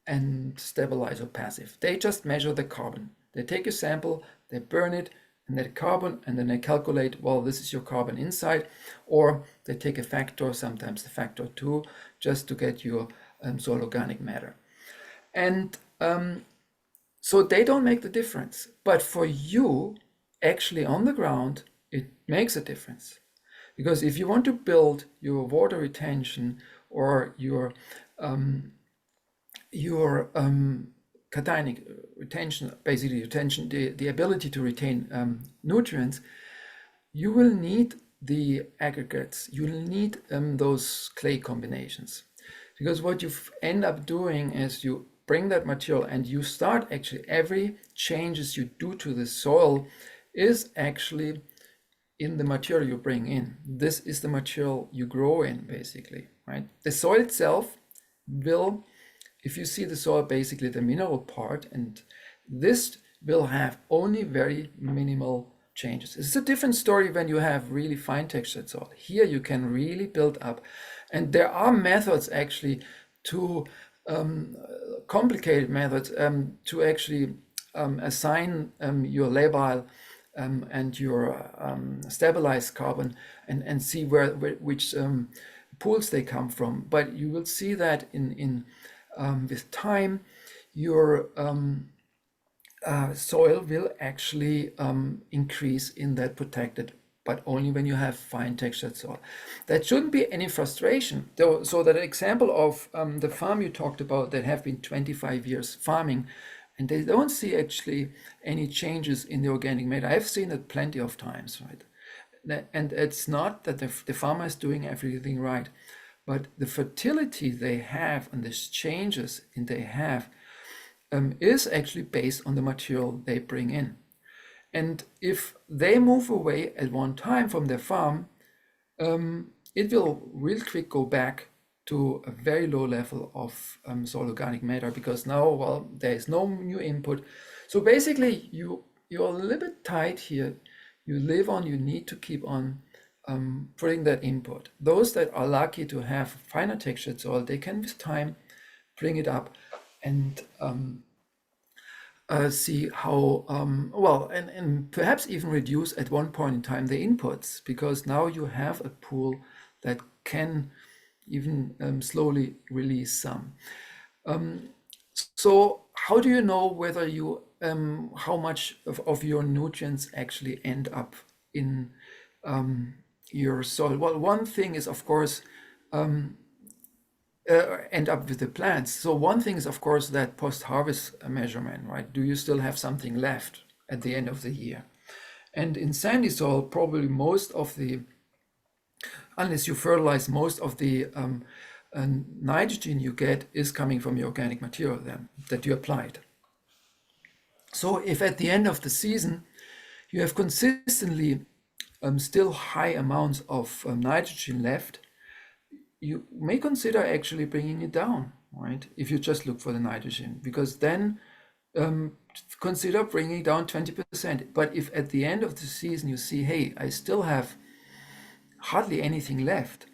and stabilized or passive. They just measure the carbon. They take a sample, they burn it, and that carbon, and then they calculate, well, this is your carbon inside, or they take a factor, sometimes the factor 2, just to get your soil organic matter. And so they don't make the difference. But for you, actually on the ground, it makes a difference. Because if you want to build your water retention or your cationic retention, basically retention, the ability to retain nutrients, you will need the aggregates, you will need those clay combinations. Because what you end up doing is you bring that material and you start actually every changes you do to the soil is actually in the material you bring in. This is the material you grow in, basically, right? The soil itself will, if you see the soil, basically the mineral part, and this will have only very minimal changes. It's a different story when you have really fine textured soil. Here you can really build up, and there are methods actually to complicated methods to actually assign your labile and your stabilized carbon and see which pools they come from. But you will see that in with time, your soil will actually increase in that protected, but only when you have fine textured soil. That shouldn't be any frustration. Though, so that example of the farm you talked about that have been 25 years farming, and they don't see actually any changes in the organic matter. I've seen it plenty of times, right? And it's not that the farmer is doing everything right, but the fertility they have and the changes they have is actually based on the material they bring in. And if they move away at one time from their farm, it will real quick go back to a very low level of soil organic matter, because now, well, there is no new input. So basically, you're a little bit tight here. You need to keep on putting that input. Those that are lucky to have finer textured soil, they can with time bring it up and see how well, and perhaps even reduce at one point in time the inputs, because now you have a pool that can even slowly release some. So how do you know whether you how much of your nutrients actually end up in your soil? Well, one thing is, of course, end up with the plants. So one thing is, of course, that post-harvest measurement, right? Do you still have something left at the end of the year? And in sandy soil, probably most of the, unless you fertilize, most of the nitrogen you get is coming from your organic material then that you applied. So if at the end of the season you have consistently still high amounts of nitrogen left, you may consider actually bringing it down, right? If you just look for the nitrogen, because then consider bringing it down 20%. But if at the end of the season you see, hey, I still have hardly anything left,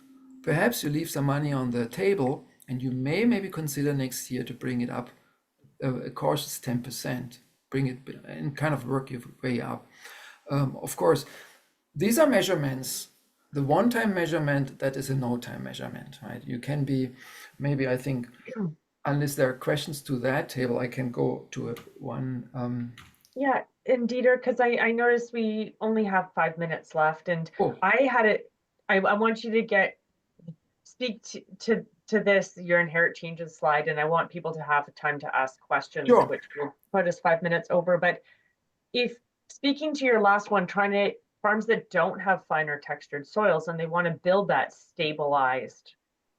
perhaps you leave some money on the table and you may maybe consider next year to bring it up a cautious 10%. bring it and kind of work your way up. Of course, these are measurements. The one-time measurement, that is a no-time measurement, right? You can be, maybe I think, unless there are questions to that table, I can go to one.
Yeah, and Dieter, because I noticed we only have 5 minutes left, and I had it. I want you to speak to this your inherent changes slide, and I want people to have time to ask questions,
Sure.
which will put us 5 minutes over. But if speaking to your last one, trying to farms that don't have finer textured soils and they want to build that stabilized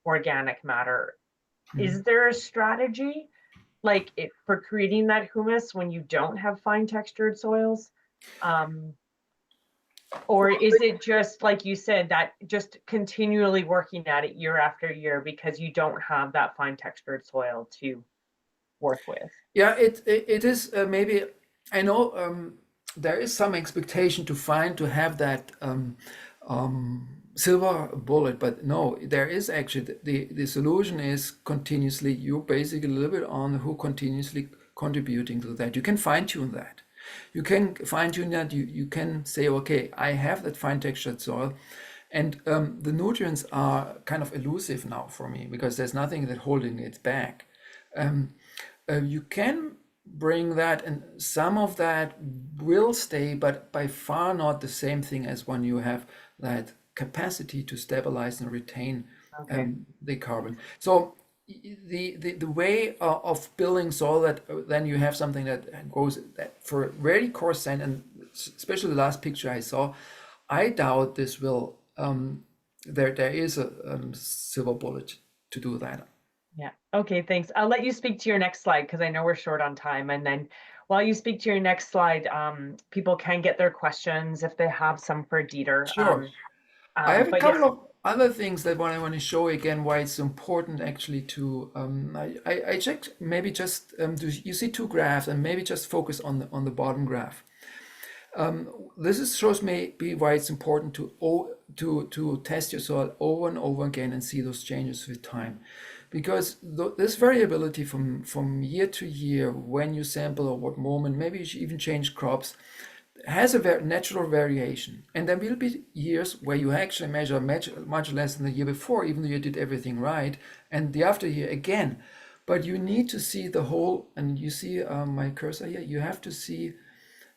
organic matter, is there a strategy like for creating that humus when you don't have fine textured soils? Or is it just like you said, that just continually working at it year after year because you don't have that fine textured soil to work with?
Yeah, it is maybe, I know there is some expectation to have that silver bullet, but no, there is actually, the solution is continuously, you basically a little bit on who continuously contributing to that. You can fine tune that. You can fine tune that. You can say, okay, I have that fine textured soil, and the nutrients are kind of elusive now for me because there's nothing that holding it back. You can bring that, and some of that will stay, but by far not the same thing as when you have that capacity to stabilize and retain the carbon. So the way of building soil that then you have something that goes that for very coarse sand, and especially the last picture I saw, I doubt this will there is a silver bullet to do that.
Yeah. Okay, thanks. I'll let you speak to your next slide because I know we're short on time. And then while you speak to your next slide, people can get their questions if they have some for Dieter.
Sure. I have a
but
couple of other things that I want to show again why it's important actually to I checked maybe just you see two graphs and maybe just focus on the bottom graph. This shows maybe why it's important to test your soil over and over again and see those changes with time, because this variability from year to year, when you sample or what moment, maybe you should even change crops, has a natural variation. And there will be years where you actually measure much less than the year before, even though you did everything right, and the after year again. But you need to see the whole, and you see my cursor here, you have to see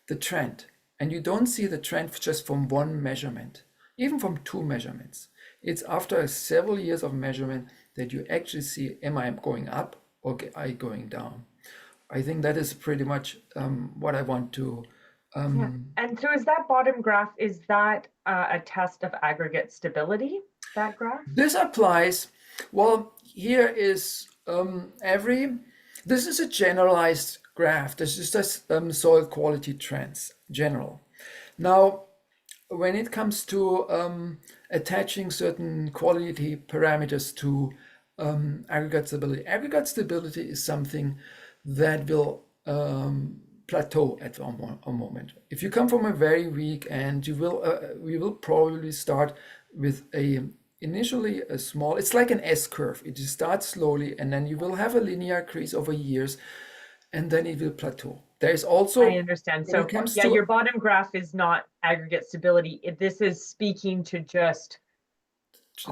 the trend. And you don't see the trend just from one measurement, even from two measurements. It's after several years of measurement that you actually see, am I going up or am I going down? I think that is pretty much what I want to
yeah. And so is that bottom graph, is that a test of aggregate stability, that graph?
This applies, well, here is this is a generalized graph. This is just soil quality trends, general. Now, when it comes to attaching certain quality parameters to aggregate stability is something that will plateau at a moment. If you come from a very weak end, we will probably start with initially a small, it's like an S-curve. It starts slowly and then you will have a linear increase over years and then it will plateau. There is also,
I understand. So yeah, your bottom graph is not aggregate stability. This is speaking to just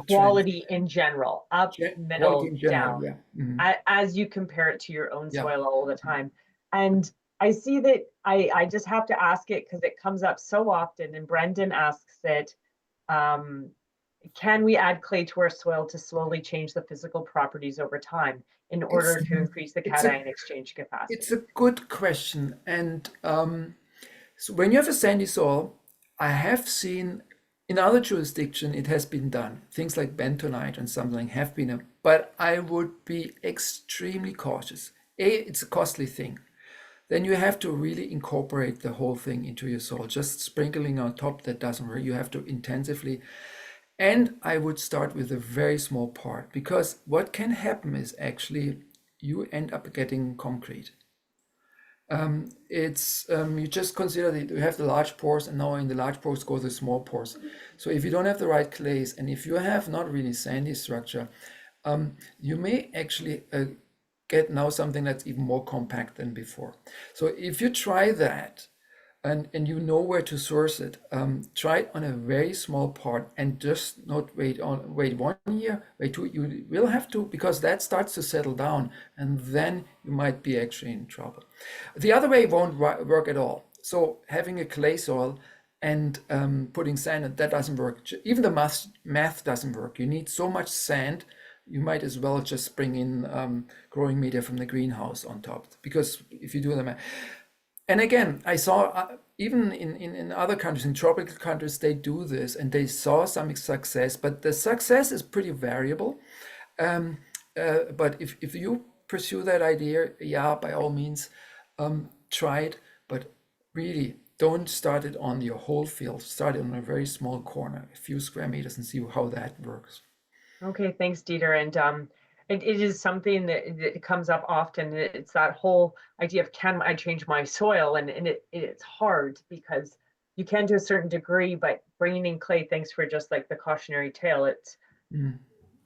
quality in general, up, middle, down,
yeah. Mm-hmm.
As you compare it to your own soil all the time. And I see that I just have to ask it because it comes up so often, and Brendan asks it, can we add clay to our soil to slowly change the physical properties over time in order to increase the cation exchange capacity?
It's a good question. And so when you have a sandy soil, I have seen in other jurisdictions it has been done. Things like bentonite and something have been, but I would be extremely cautious. It's a costly thing. Then you have to really incorporate the whole thing into your soil. Just sprinkling on top, that doesn't work. You have to intensively. And I would start with a very small part, because what can happen is actually you end up getting concrete. You just consider that you have the large pores, and now in the large pores go the small pores. So if you don't have the right clays, and if you have not really sandy structure, you may actually get now something that's even more compact than before. So if you try that, and you know where to source it, try it on a very small part and just not wait 1 year, wait 2. You will have to, because that starts to settle down, and then you might be actually in trouble. The other way won't work at all. So having a clay soil and putting sand in, that doesn't work. Even the math doesn't work. You need so much sand. You might as well just bring in growing media from the greenhouse on top, because if you do the math. And again, I saw even in other countries, in tropical countries, they do this and they saw some success, but the success is pretty variable. But if you pursue that idea, yeah, by all means, try it, but really don't start it on your whole field. Start it on a very small corner, a few square meters, and see how that works.
Okay, thanks, Dieter. And it is something that comes up often. It's that whole idea of, can I change my soil? And it's hard because you can to a certain degree, but bringing in clay, thanks for just like the cautionary tale,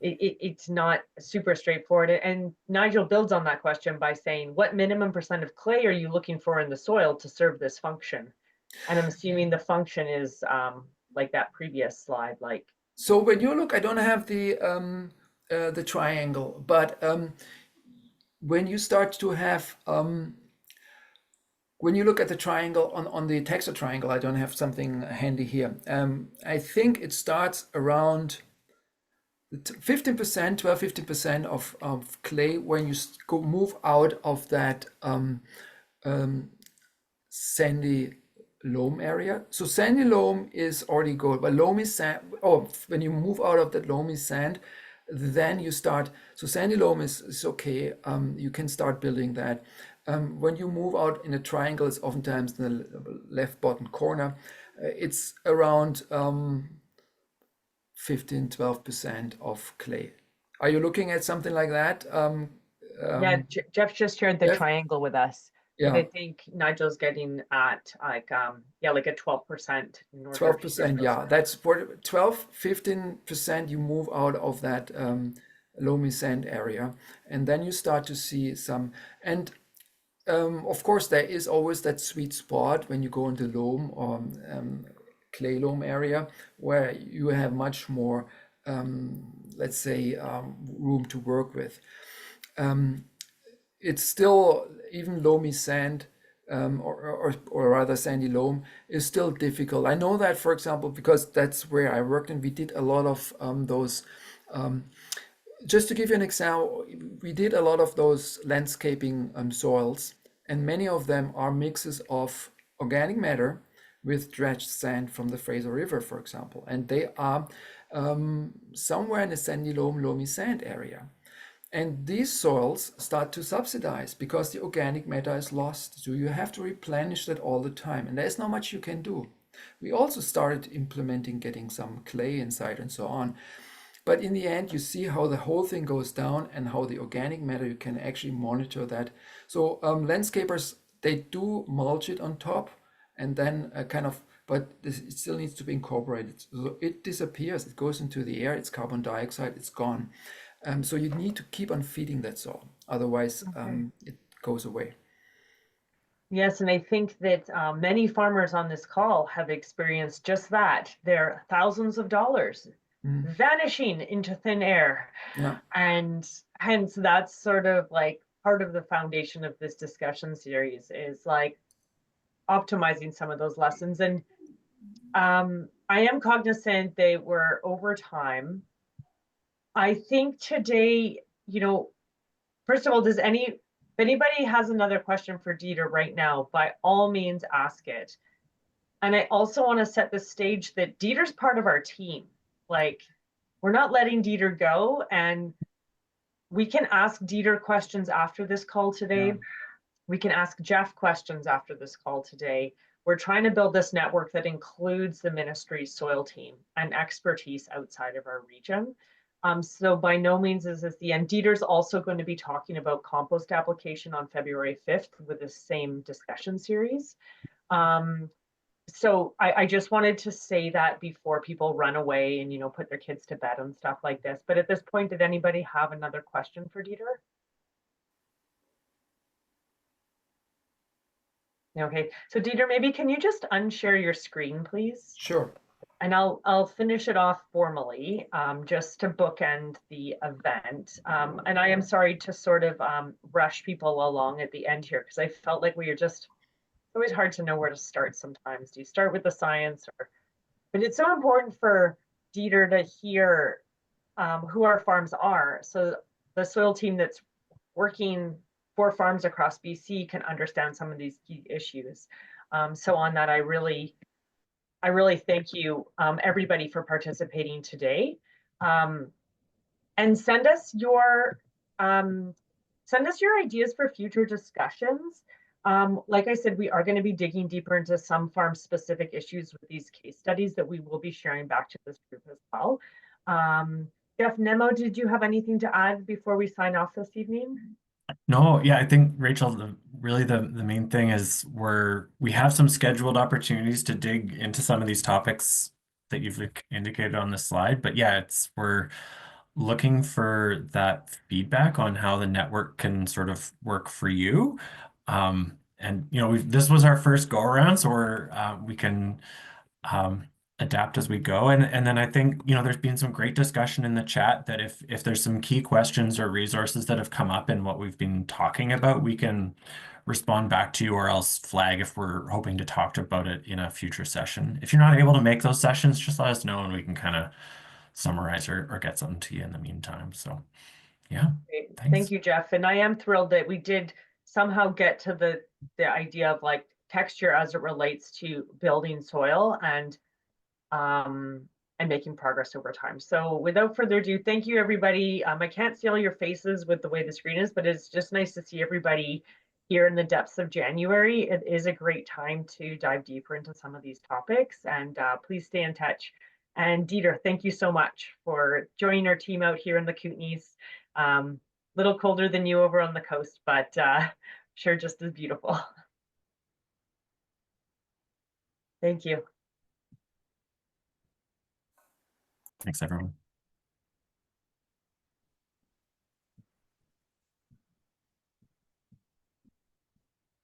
it's not super straightforward. And Nigel builds on that question by saying, what minimum % of clay are you looking for in the soil to serve this function? And I'm assuming the function is like that previous slide, like.
So when you look, I don't have the triangle, but when you start to have, when you look at the triangle on the texture triangle, I don't have something handy here. I think it starts around 15%, 12-15% of clay when you move out of that sandy loam area. So sandy loam is already gold, but loamy sand, when you move out of that loamy sand, then you start, so sandy loam is okay, you can start building that. When you move out in a triangle, it's oftentimes in the left bottom corner, it's around 15-12% of clay. Are you looking at something like that?
Yeah, Jeff just shared the
Jeff?
triangle with us.
Yeah.
I think Nigel's getting at like like a 12%.
12%, yeah. That's for 12-15% you move out of that loamy sand area, and then you start to see some. And of course, there is always that sweet spot when you go into loam or clay loam area where you have much more, let's say, room to work with. It's still, even loamy sand, or rather sandy loam, is still difficult. I know that, for example, because that's where I worked, and we did a lot of those. Just to give you an example, we did a lot of those landscaping soils, and many of them are mixes of organic matter with dredged sand from the Fraser River, for example, and they are somewhere in the sandy loam, loamy sand area. And these soils start to subsidize because the organic matter is lost. So you have to replenish that all the time. And there's not much you can do. We also started implementing getting some clay inside and so on. But in the end, you see how the whole thing goes down and how the organic matter, you can actually monitor that. So landscapers, they do mulch it on top and then but it still needs to be incorporated. So it disappears, it goes into the air, it's carbon dioxide, it's gone. So you need to keep on feeding that soil, otherwise it goes away.
Yes, and I think that many farmers on this call have experienced just that. Their thousands of dollars vanishing into thin air.
Yeah.
And hence that's sort of like part of the foundation of this discussion series is like optimizing some of those lessons. And I am cognizant they were over time. I think today, first of all, if anybody has another question for Dieter right now, by all means ask it. And I also want to set the stage that Dieter's part of our team. Like, we're not letting Dieter go, and we can ask Dieter questions after this call today.
Yeah.
We can ask Jeff questions after this call today. We're trying to build this network that includes the ministry's soil team and expertise outside of our region. So by no means is this the end. Dieter's also going to be talking about compost application on February 5th with the same discussion series. So I just wanted to say that before people run away and, put their kids to bed and stuff like this. But at this point, did anybody have another question for Dieter? Okay, so Dieter, maybe can you just unshare your screen, please?
Sure.
And I'll finish it off formally, just to bookend the event. And I am sorry to sort of rush people along at the end here, because I felt like we were just, it's always hard to know where to start sometimes. Do you start with the science? But it's so important for Dieter to hear who our farms are. So the soil team that's working for farms across BC can understand some of these key issues. So on that, I really thank you, everybody, for participating today. And send us your ideas for future discussions. Like I said, we are going to be digging deeper into some farm specific issues with these case studies that we will be sharing back to this group as well. Jeff, Nemo, did you have anything to add before we sign off this evening?
No, yeah, I think Rachel, really the main thing is we have some scheduled opportunities to dig into some of these topics that you've indicated on the slide. But yeah, we're looking for that feedback on how the network can sort of work for you. And this was our first go around, so we can adapt as we go. And then I think, there's been some great discussion in the chat that if there's some key questions or resources that have come up in what we've been talking about, we can respond back to you or else flag if we're hoping to talk about it in a future session. If you're not able to make those sessions, just let us know and we can kind of summarize or get something to you in the meantime. So yeah.
Great.
Thanks.
Thank you, Jeff. And I am thrilled that we did somehow get to the idea of like texture as it relates to building soil and making progress over time. So without further ado, thank you, everybody. I can't see all your faces with the way the screen is, but it's just nice to see everybody here in the depths of January. It is a great time to dive deeper into some of these topics, and please stay in touch. And Dieter, thank you so much for joining our team out here in the Kootenays. Little colder than you over on the coast, but sure just as beautiful. Thank you.
Thanks, everyone.